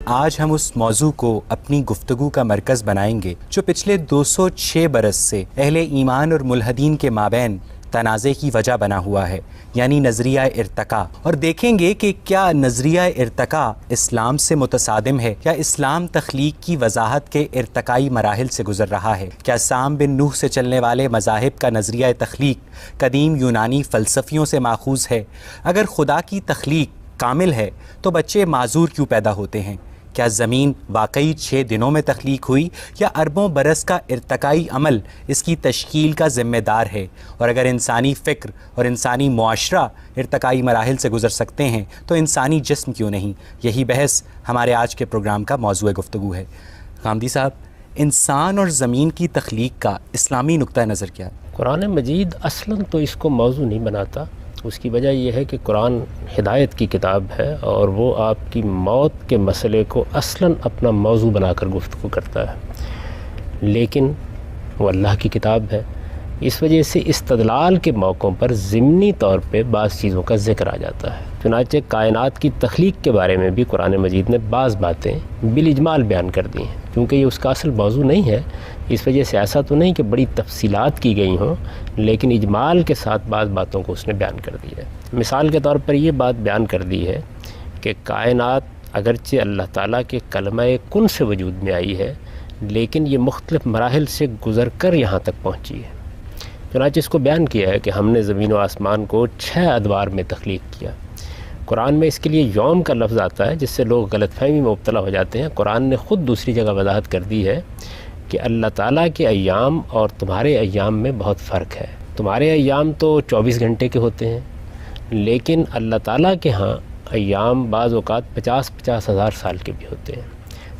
آج ہم اس موضوع کو اپنی گفتگو کا مرکز بنائیں گے جو پچھلے 206 برس سے اہل ایمان اور ملحدین کے مابین تنازع کی وجہ بنا ہوا ہے، یعنی نظریہ ارتقاء، اور دیکھیں گے کہ کیا نظریہ ارتقاء اسلام سے متصادم ہے یا اسلام تخلیق کی وضاحت کے ارتقائی مراحل سے گزر رہا ہے۔ کیا سام بن نوح سے چلنے والے مذاہب کا نظریہ تخلیق قدیم یونانی فلسفیوں سے ماخوذ ہے؟ اگر خدا کی تخلیق کامل ہے تو بچے معذور کیوں پیدا ہوتے ہیں؟ کیا زمین واقعی 6 دنوں میں تخلیق ہوئی یا اربوں برس کا ارتقائی عمل اس کی تشکیل کا ذمہ دار ہے؟ اور اگر انسانی فکر اور انسانی معاشرہ ارتقائی مراحل سے گزر سکتے ہیں تو انسانی جسم کیوں نہیں؟ یہی بحث ہمارے آج کے پروگرام کا موضوع گفتگو ہے۔ غامدی صاحب، انسان اور زمین کی تخلیق کا اسلامی نقطہ نظر کیا ہے؟ قرآن مجید اصلاً تو اس کو موضوع نہیں بناتا۔ اس کی وجہ یہ ہے کہ قرآن ہدایت کی کتاب ہے اور وہ آپ کی موت کے مسئلے کو اصلاً اپنا موضوع بنا کر گفتگو کرتا ہے، لیکن وہ اللہ کی کتاب ہے، اس وجہ سے استدلال کے موقعوں پر ضمنی طور پہ بعض چیزوں کا ذکر آ جاتا ہے۔ چنانچہ کائنات کی تخلیق کے بارے میں بھی قرآن مجید نے بعض باتیں بالاجمال بیان کر دی ہیں، کیونکہ یہ اس کا اصل موضوع نہیں ہے، اس وجہ سے ایسا تو نہیں کہ بڑی تفصیلات کی گئی ہوں، لیکن اجمال کے ساتھ بعض باتوں کو اس نے بیان کر دی ہے۔ مثال کے طور پر یہ بات بیان کر دی ہے کہ کائنات اگرچہ اللہ تعالیٰ کے کلمہ کن سے وجود میں آئی ہے، لیکن یہ مختلف مراحل سے گزر کر یہاں تک پہنچی ہے۔ چنانچہ اس کو بیان کیا ہے کہ ہم نے زمین و آسمان کو 6 ادوار میں تخلیق کیا۔ قرآن میں اس کے لیے یوم کا لفظ آتا ہے، جس سے لوگ غلط فہمی میں مبتلا ہو جاتے ہیں۔ قرآن نے خود دوسری جگہ وضاحت کر دی ہے کہ اللہ تعالیٰ کے ایام اور تمہارے ایام میں بہت فرق ہے۔ تمہارے ایام تو 24 گھنٹے کے ہوتے ہیں، لیکن اللہ تعالیٰ کے ہاں ایام بعض اوقات 50 ہزار سال کے بھی ہوتے ہیں۔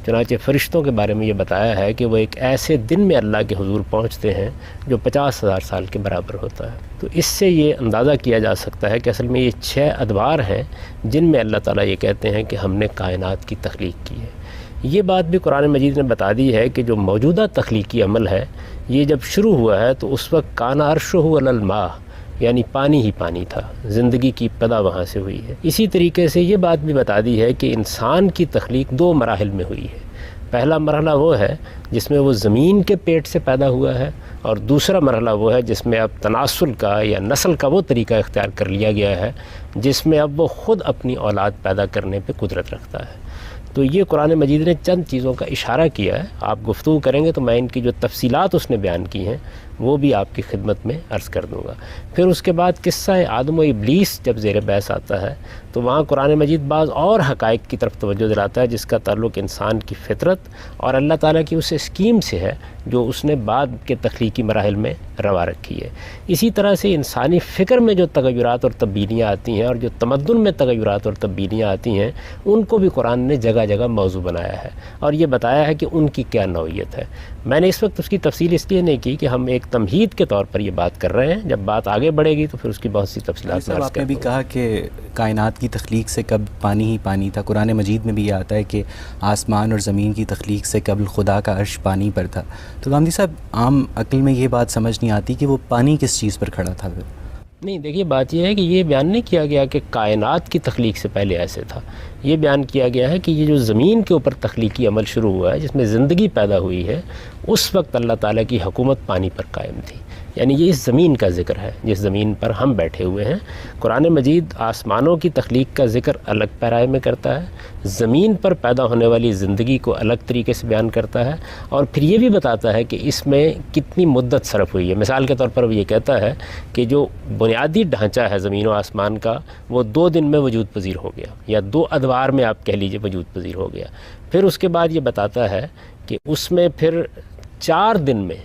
چنانچہ فرشتوں کے بارے میں یہ بتایا ہے کہ وہ ایک ایسے دن میں اللہ کے حضور پہنچتے ہیں جو 50,000 سال کے برابر ہوتا ہے۔ تو اس سے یہ اندازہ کیا جا سکتا ہے کہ اصل میں یہ 6 ادوار ہیں جن میں اللہ تعالیٰ یہ کہتے ہیں کہ ہم نے کائنات کی تخلیق کی ہے۔ یہ بات بھی قرآن مجید نے بتا دی ہے کہ جو موجودہ تخلیقی عمل ہے یہ جب شروع ہوا ہے تو اس وقت کان عرشہ علی الماء، یعنی پانی ہی پانی تھا، زندگی کی ابتدا وہاں سے ہوئی ہے۔ اسی طریقے سے یہ بات بھی بتا دی ہے کہ انسان کی تخلیق 2 مراحل میں ہوئی ہے۔ پہلا مرحلہ وہ ہے جس میں وہ زمین کے پیٹ سے پیدا ہوا ہے، اور دوسرا مرحلہ وہ ہے جس میں اب تناسل کا یا نسل کا وہ طریقہ اختیار کر لیا گیا ہے جس میں اب وہ خود اپنی اولاد پیدا کرنے پہ قدرت رکھتا ہے۔ تو یہ قرآن مجید نے چند چیزوں کا اشارہ کیا ہے۔ آپ گفتگو کریں گے تو میں ان کی جو تفصیلات اس نے بیان کی ہیں وہ بھی آپ کی خدمت میں عرض کر دوں گا۔ پھر اس کے بعد قصہ آدم و ابلیس جب زیر بحث آتا ہے تو وہاں قرآن مجید بعض اور حقائق کی طرف توجہ دلاتا ہے جس کا تعلق انسان کی فطرت اور اللہ تعالیٰ کی اس اسکیم سے ہے جو اس نے بعد کے تخلیقی مراحل میں روا رکھی ہے۔ اسی طرح سے انسانی فکر میں جو تغیرات اور تبدیلیاں آتی ہیں اور جو تمدن میں تغیرات اور تبدیلیاں آتی ہیں ان کو بھی قرآن نے جگہ جگہ موضوع بنایا ہے اور یہ بتایا ہے کہ ان کی کیا نوعیت ہے۔ میں نے اس وقت اس کی تفصیل اس لیے نہیں کی کہ ہم ایک تمہید کے طور پر یہ بات کر رہے ہیں، جب بات آگے بڑھے گی تو پھر اس کی بہت سی تفصیلات میں عرض آپ نے بھی کہا کہ کائنات کی تخلیق سے قبل پانی ہی پانی تھا۔ قرآن مجید میں بھی یہ آتا ہے کہ آسمان اور زمین کی تخلیق سے قبل خدا کا عرش پانی پر تھا۔ تو غامدی صاحب، عام عقل میں یہ بات سمجھ نہیں آتی کہ وہ پانی کس چیز پر کھڑا تھا پھر؟ نہیں، دیکھیے بات یہ ہے کہ یہ بیان نہیں کیا گیا کہ کائنات کی تخلیق سے پہلے ایسے تھا۔ یہ بیان کیا گیا ہے کہ یہ جو زمین کے اوپر تخلیقی عمل شروع ہوا ہے جس میں زندگی پیدا ہوئی ہے، اس وقت اللہ تعالیٰ کی حکومت پانی پر قائم تھی۔ یعنی یہ اس زمین کا ذکر ہے جس زمین پر ہم بیٹھے ہوئے ہیں۔ قرآن مجید آسمانوں کی تخلیق کا ذکر الگ پیرائے میں کرتا ہے، زمین پر پیدا ہونے والی زندگی کو الگ طریقے سے بیان کرتا ہے، اور پھر یہ بھی بتاتا ہے کہ اس میں کتنی مدت صرف ہوئی ہے۔ مثال کے طور پر وہ یہ کہتا ہے کہ جو بنیادی ڈھانچہ ہے زمین و آسمان کا وہ 2 دن میں وجود پذیر ہو گیا، یا 2 ادوار میں آپ کہہ لیجئے وجود پذیر ہو گیا۔ پھر اس کے بعد یہ بتاتا ہے کہ اس میں پھر 4 دن میں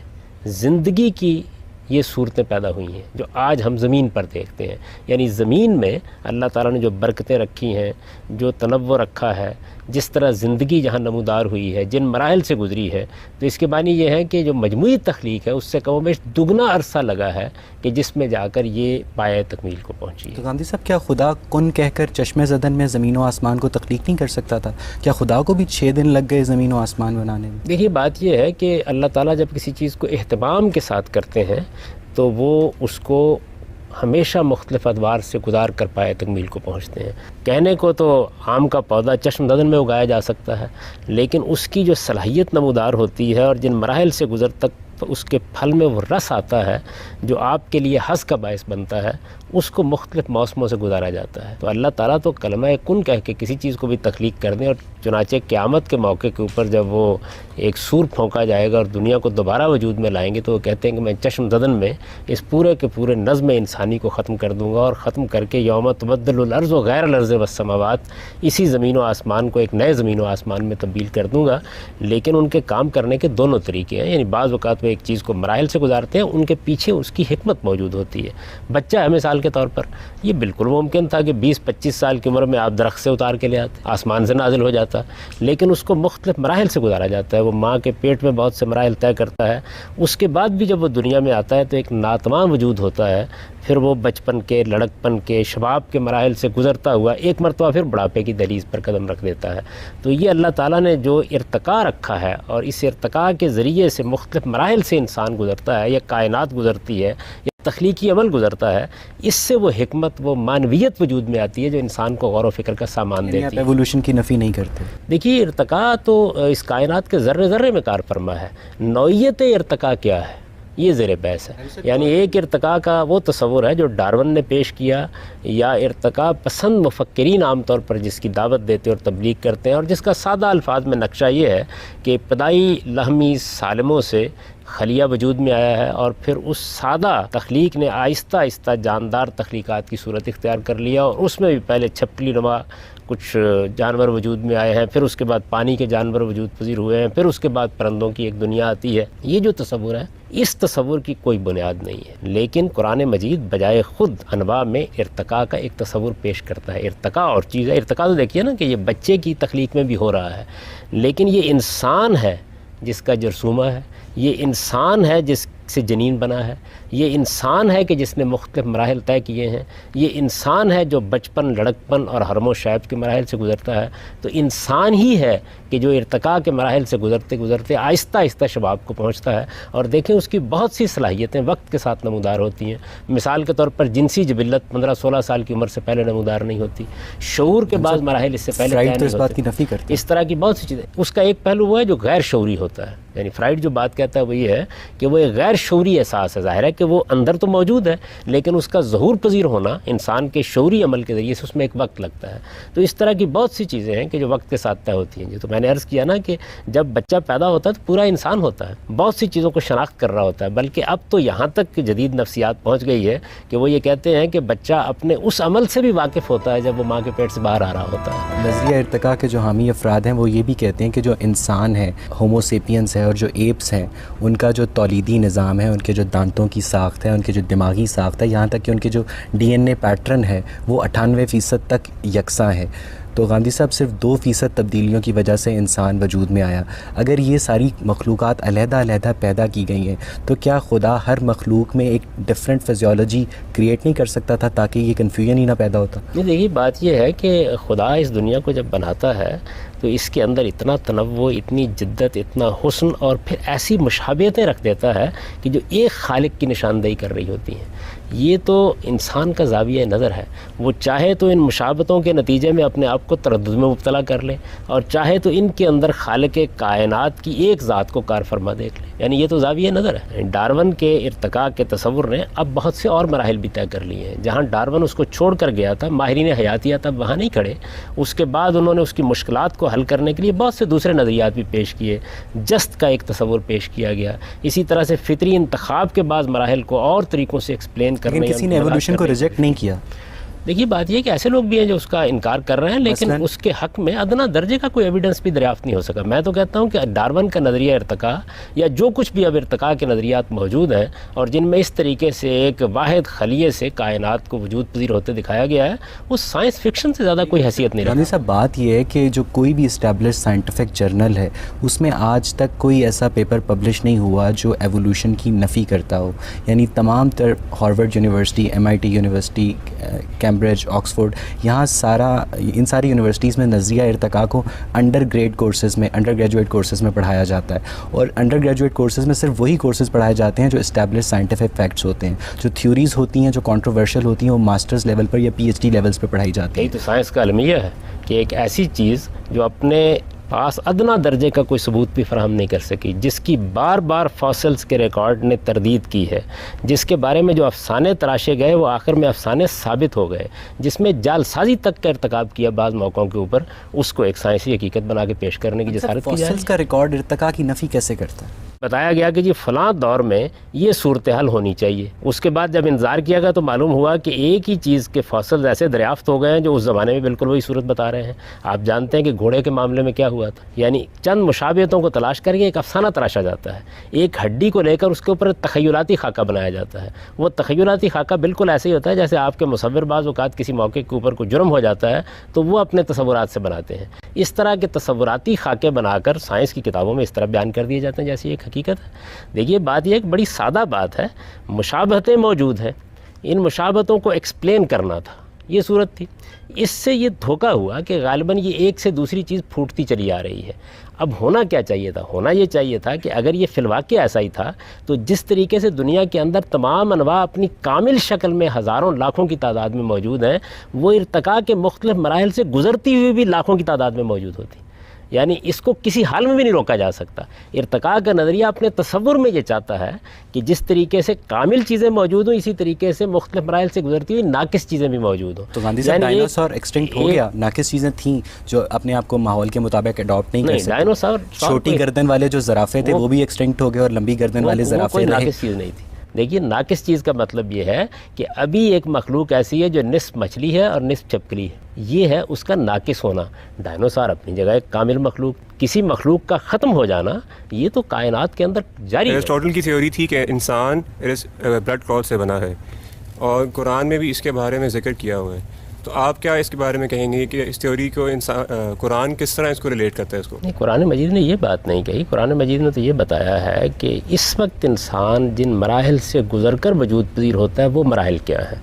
زندگی کی یہ صورتیں پیدا ہوئی ہیں جو آج ہم زمین پر دیکھتے ہیں۔ یعنی زمین میں اللہ تعالیٰ نے جو برکتیں رکھی ہیں، جو تنوع رکھا ہے، جس طرح زندگی جہاں نمودار ہوئی ہے، جن مراحل سے گزری ہے، تو اس کے معنی یہ ہے کہ جو مجموعی تخلیق ہے اس سے کم و بیش دگنا عرصہ لگا ہے کہ جس میں جا کر یہ پایۂ تکمیل کو پہنچی ہے۔ تو غامدی صاحب، کیا خدا کن کہہ کر چشم زدن میں زمین و آسمان کو تخلیق نہیں کر سکتا تھا؟ کیا خدا کو بھی 6 دن لگ گئے زمین و آسمان بنانے میں؟ دیکھیے بات یہ ہے کہ اللہ تعالیٰ جب کسی چیز کو اہتمام کے ساتھ کرتے ہیں تو وہ اس کو ہمیشہ مختلف ادوار سے گزار کر پائے تکمیل کو پہنچتے ہیں۔ کہنے کو تو آم کا پودا چشم زدن میں اگایا جا سکتا ہے، لیکن اس کی جو صلاحیت نمودار ہوتی ہے اور جن مراحل سے گزر تک اس کے پھل میں وہ رس آتا ہے جو آپ کے لیے حظ کا باعث بنتا ہے، اس کو مختلف موسموں سے گزارا جاتا ہے۔ تو اللہ تعالیٰ تو کلمہ کن کہہ کے کسی چیز کو بھی تخلیق کر دیں، اور چنانچہ قیامت کے موقع کے اوپر جب وہ ایک سور پھونکا جائے گا اور دنیا کو دوبارہ وجود میں لائیں گے تو وہ کہتے ہیں کہ میں چشم زدن میں اس پورے کے پورے نظم انسانی کو ختم کر دوں گا، اور ختم کر کے یوم تبدل الارض غیر الارض والسماوات، اسی زمین و آسمان کو ایک نئے زمین و آسمان میں تبدیل کر دوں گا۔ لیکن ان کے کام کرنے کے دونوں طریقے ہیں، یعنی بعض اوقات وہ ایک چیز کو مراحل سے گزارتے ہیں، ان کے پیچھے اس کی حکمت موجود ہوتی ہے۔ بچہ ہے مثال کے طور پر، یہ بالکل ممکن تھا کہ 20-25 سال کی عمر میں آپ درخت سے اتار کے لے آتے، آسمان سے نازل ہو جاتا، لیکن اس کو مختلف مراحل سے گزارا جاتا ہے۔ وہ ماں کے پیٹ میں بہت سے مراحل طے کرتا ہے، اس کے بعد بھی جب وہ دنیا میں آتا ہے تو ایک ناتمام وجود ہوتا ہے، پھر وہ بچپن کے، لڑکپن کے، شباب کے مراحل سے گزرتا ہوا ایک مرتبہ پھر بڑھاپے کی دہلیز پر قدم رکھ دیتا ہے۔ تو یہ اللہ تعالیٰ نے جو ارتقاء رکھا ہے، اور اس ارتقاء کے ذریعے سے مختلف مراحل سے انسان گزرتا ہے، یا کائنات گزرتی ہے، یا تخلیقی عمل گزرتا ہے، اس سے وہ حکمت، وہ معنویت وجود میں آتی ہے جو انسان کو غور و فکر کا سامان دیتی ہے۔ آپ ایوولوشن کی نفی نہیں کرتے؟ دیکھیے، ارتقاء تو اس کائنات کے ذرے ذرے میں کار فرما ہے۔ نوعیت ارتقاء کیا ہے یہ زیر بحث ہے۔ یعنی ایک ارتقاء کا وہ تصور ہے جو ڈارون نے پیش کیا، یا ارتقاء پسند مفکرین عام طور پر جس کی دعوت دیتے اور تبلیغ کرتے ہیں، اور جس کا سادہ الفاظ میں نقشہ یہ ہے کہ ابتدائی لحمی سالموں سے خلیہ وجود میں آیا ہے، اور پھر اس سادہ تخلیق نے آہستہ آہستہ جاندار تخلیقات کی صورت اختیار کر لیا، اور اس میں بھی پہلے چھپکلی نما کچھ جانور وجود میں آئے ہیں، پھر اس کے بعد پانی کے جانور وجود پذیر ہوئے ہیں، پھر اس کے بعد پرندوں کی ایک دنیا آتی ہے۔ یہ جو تصور ہے، اس تصور کی کوئی بنیاد نہیں ہے، لیکن قرآن مجید بجائے خود انواع میں ارتقاء کا ایک تصور پیش کرتا ہے۔ ارتقاء اور چیز ہے، ارتقاء تو دیکھیے نا کہ یہ بچے کی تخلیق میں بھی ہو رہا ہے، لیکن یہ انسان ہے جس کا جرثومہ ہے، یہ انسان ہے جس سے جنین بنا ہے، یہ انسان ہے کہ جس نے مختلف مراحل طے کیے ہیں، یہ انسان ہے جو بچپن، لڑکپن اور حرم و شیب کے مراحل سے گزرتا ہے۔ تو انسان ہی ہے کہ جو ارتقاء کے مراحل سے گزرتے گزرتے آہستہ آہستہ شباب کو پہنچتا ہے، اور دیکھیں اس کی بہت سی صلاحیتیں وقت کے ساتھ نمودار ہوتی ہیں۔ مثال کے طور پر جنسی جبلت 15-16 سال کی عمر سے پہلے نمودار نہیں ہوتی، شعور کے بعض مراحل اس سے پہلے طے نہیں ہوتے، اس طرح کی بہت سی چیزیں۔ اس کا ایک پہلو وہ ہے جو غیر شعوری ہوتا ہے، یعنی فرائڈ جو بات کہتا ہے وہ یہ ہے کہ وہ ایک غیر شعوری احساس ہے۔ ظاہر ہے کہ وہ اندر تو موجود ہے، لیکن اس کا ظہور پذیر ہونا انسان کے شعوری عمل کے ذریعے سے اس میں ایک وقت لگتا ہے۔ تو اس طرح کی بہت سی چیزیں ہیں کہ جو وقت کے ساتھ طے ہوتی ہیں۔ جو تو میں نے عرض کیا نا کہ جب بچہ پیدا ہوتا ہے تو پورا انسان ہوتا ہے، بہت سی چیزوں کو شناخت کر رہا ہوتا ہے، بلکہ اب تو یہاں تک کہ جدید نفسیات پہنچ گئی ہے کہ وہ یہ کہتے ہیں کہ بچہ اپنے اس عمل سے بھی واقف ہوتا ہے جب وہ ماں کے پیٹ سے باہر آ رہا ہوتا ہے۔ نظریہ ارتقاء کے جو حامی افراد ہیں وہ یہ بھی کہتے ہیں کہ جو انسان ہے، ہومو سیپینس ہے، اور جو ایپس ہیں، ان کا جو تولیدی نظام ہے، ان کے جو دانتوں کی ساخت ہے، ان کے جو دماغی ساخت ہے، یہاں تک کہ ان کے جو ڈی این اے پیٹرن ہے وہ 98% تک یکساں ہے۔ تو گاندھی صاحب صرف 2% تبدیلیوں کی وجہ سے انسان وجود میں آیا۔ اگر یہ ساری مخلوقات علیحدہ علیحدہ پیدا کی گئی ہیں تو کیا خدا ہر مخلوق میں ایک ڈفرینٹ فزیولوجی کریٹ نہیں کر سکتا تھا تاکہ یہ کنفیوژن ہی نہ پیدا ہوتا؟ نہیں، دیکھیے بات یہ ہے کہ خدا اس دنیا کو جب بناتا ہے تو اس کے اندر اتنا تنوع، اتنی جدت، اتنا حسن، اور پھر ایسی مشابہتیں رکھ دیتا ہے کہ جو ایک خالق کی نشاندہی کر رہی ہوتی ہیں۔ یہ تو انسان کا زاویہ نظر ہے، وہ چاہے تو ان مشابہتوں کے نتیجے میں اپنے آپ کو تردد میں مبتلا کر لے، اور چاہے تو ان کے اندر خالق کائنات کی ایک ذات کو کار فرما دیکھ لے۔ یعنی یہ تو زاویہ نظر ہے۔ ڈارون کے ارتقاء کے تصور نے اب بہت سے اور مراحل بھی طے کر لیے ہیں۔ جہاں ڈارون اس کو چھوڑ کر گیا تھا، ماہرین حیاتیات اب وہاں نہیں کھڑے، اس کے بعد انہوں نے اس کی مشکلات کو حل کرنے کے لیے بہت سے دوسرے نظریات بھی پیش کیے۔ جست کا ایک تصور پیش کیا گیا، اسی طرح سے فطری انتخاب کے بعض مراحل کو اور طریقوں سے ایکسپلین کرنے، لیکن کسی نے ایوولوشن کو ریجیکٹ نہیں کیا۔ دیکھیے بات یہ کہ ایسے لوگ بھی ہیں جو اس کا انکار کر رہے ہیں، لیکن اس کے حق میں ادنا درجے کا کوئی ایویڈنس بھی دریافت نہیں ہو سکا۔ میں تو کہتا ہوں کہ ڈارون کا نظریہ ارتقاء، یا جو کچھ بھی اب ارتقاء کے نظریات موجود ہیں اور جن میں اس طریقے سے ایک واحد خلیے سے کائنات کو وجود پذیر ہوتے دکھایا گیا ہے، وہ سائنس فکشن سے زیادہ کوئی حیثیت نہیں رکھتا۔ صاحب بات یہ ہے کہ جو کوئی بھی اسٹیبلش سائنٹیفک جرنل ہے اس میں آج تک کوئی ایسا پیپر پبلش نہیں ہوا جو ایوولوشن کی نفی کرتا ہو، یعنی تمام تر Harvard university, MIT university, Cambridge, Oxford, یہاں ان ساری یونیورسٹیز میں نظریہ ارتقاء کو انڈر گریجویٹ کورسز میں پڑھایا جاتا ہے، اور انڈر گریجویٹ کورسز میں صرف وہی کورسز پڑھائے جاتے ہیں جو اسٹیبلش سائنٹیفک فیکٹس ہوتے ہیں. جو تھیوریز ہوتی ہیں جو کنٹروورشل ہوتی ہیں وہ ماسٹرز لیول پر یا PhD لیولز پہ پڑھائی جاتی ہیں. یہی تو سائنس کا المیہ ہے کہ ایک ایسی چیز جو اپنے پاس ادنا درجے کا کوئی ثبوت بھی فراہم نہیں کر سکی، جس کی بار بار فاسلز کے ریکارڈ نے تردید کی ہے، جس کے بارے میں جو افسانے تراشے گئے وہ آخر میں افسانے ثابت ہو گئے، جس میں جعل سازی تک کا ارتکاب کیا بعض موقعوں کے اوپر، اس کو ایک سائنسی حقیقت بنا کے پیش کرنے کی جسارت کی جائے. فاسلز کا ریکارڈ ارتقاء کی نفی کیسے کرتا ہے؟ بتایا گیا کہ جی فلاں دور میں یہ صورتحال ہونی چاہیے. اس کے بعد جب انظار کیا گیا تو معلوم ہوا کہ ایک ہی چیز کے فاسلز ایسے دریافت ہو گئے ہیں جو اس زمانے میں بالکل وہی صورت بتا رہے ہیں. آپ جانتے ہیں کہ گھوڑے کے معاملے میں کیا ہوا تھا، یعنی چند مشابہتوں کو تلاش کر کے ایک افسانہ تراشا جاتا ہے، ایک ہڈی کو لے کر اس کے اوپر تخیلاتی خاکہ بنایا جاتا ہے. وہ تخیلاتی خاکہ بالکل ایسے ہی ہوتا ہے جیسے آپ کے مصور بعض اوقات کسی موقع کے اوپر کوئی جرم ہو جاتا ہے تو وہ اپنے تصورات سے بناتے ہیں. اس طرح کے تصوراتی خاکے بنا کر سائنس کی کتابوں میں اس طرح بیان کر دیے جاتے ہیں جیسی ایک حقیقت ہے. دیکھیے بات یہ ایک بڑی سادہ بات ہے، مشابہتیں موجود ہیں، ان مشابہتوں کو ایکسپلین کرنا تھا، یہ صورت تھی. اس سے یہ دھوکہ ہوا کہ غالباً یہ ایک سے دوسری چیز پھوٹتی چلی آ رہی ہے. اب ہونا کیا چاہیے تھا؟ ہونا یہ چاہیے تھا کہ اگر یہ فی الواقع ایسا ہی تھا تو جس طریقے سے دنیا کے اندر تمام انواع اپنی کامل شکل میں ہزاروں لاکھوں کی تعداد میں موجود ہیں، وہ ارتقاء کے مختلف مراحل سے گزرتی ہوئی بھی لاکھوں کی تعداد میں موجود ہوتی. یعنی اس کو کسی حال میں بھی نہیں روکا جا سکتا. ارتقاء کا نظریہ اپنے تصور میں یہ چاہتا ہے کہ جس طریقے سے کامل چیزیں موجود ہوں اسی طریقے سے مختلف مراحل سے گزرتی ہوئی ناقص چیزیں بھی موجود ہوں. تو گاندھی صاحب ڈائنوسار ایکسٹنکٹ ہو گیا، ناقص چیزیں تھیں جو اپنے آپ کو ماحول کے مطابق اڈاپٹ نہیں کر سکتے. ڈائنوسار چھوٹی گردن والے جو زرافے تھے وہ بھی ایکسٹنکٹ ہو گئے اور لمبی گردن والے زرافے کوئی ناقص چیز نہیں تھی. دیکھیے ناقص چیز کا مطلب یہ ہے کہ ابھی ایک مخلوق ایسی ہے جو نصف مچھلی ہے اور نصف چھپکلی ہے، یہ ہے اس کا ناقص ہونا. ڈائنوسار اپنی جگہ ایک کامل مخلوق. کسی مخلوق کا ختم ہو جانا یہ تو کائنات کے اندر جاری ہے. ایرسٹوٹل کی تھیوری تھی کہ انسان بلڈ کلوت سے بنا ہے، اور قرآن میں بھی اس کے بارے میں ذکر کیا ہوا ہے. تو آپ کیا اس کے بارے میں کہیں گے کہ اس تھیوری کو قرآن کس طرح اس کو ریلیٹ کرتا ہے اس کو؟ نہیں، قرآن مجید نے یہ بات نہیں کہی. قرآن مجید نے تو یہ بتایا ہے کہ اس وقت انسان جن مراحل سے گزر کر وجود پذیر ہوتا ہے وہ مراحل کیا ہیں،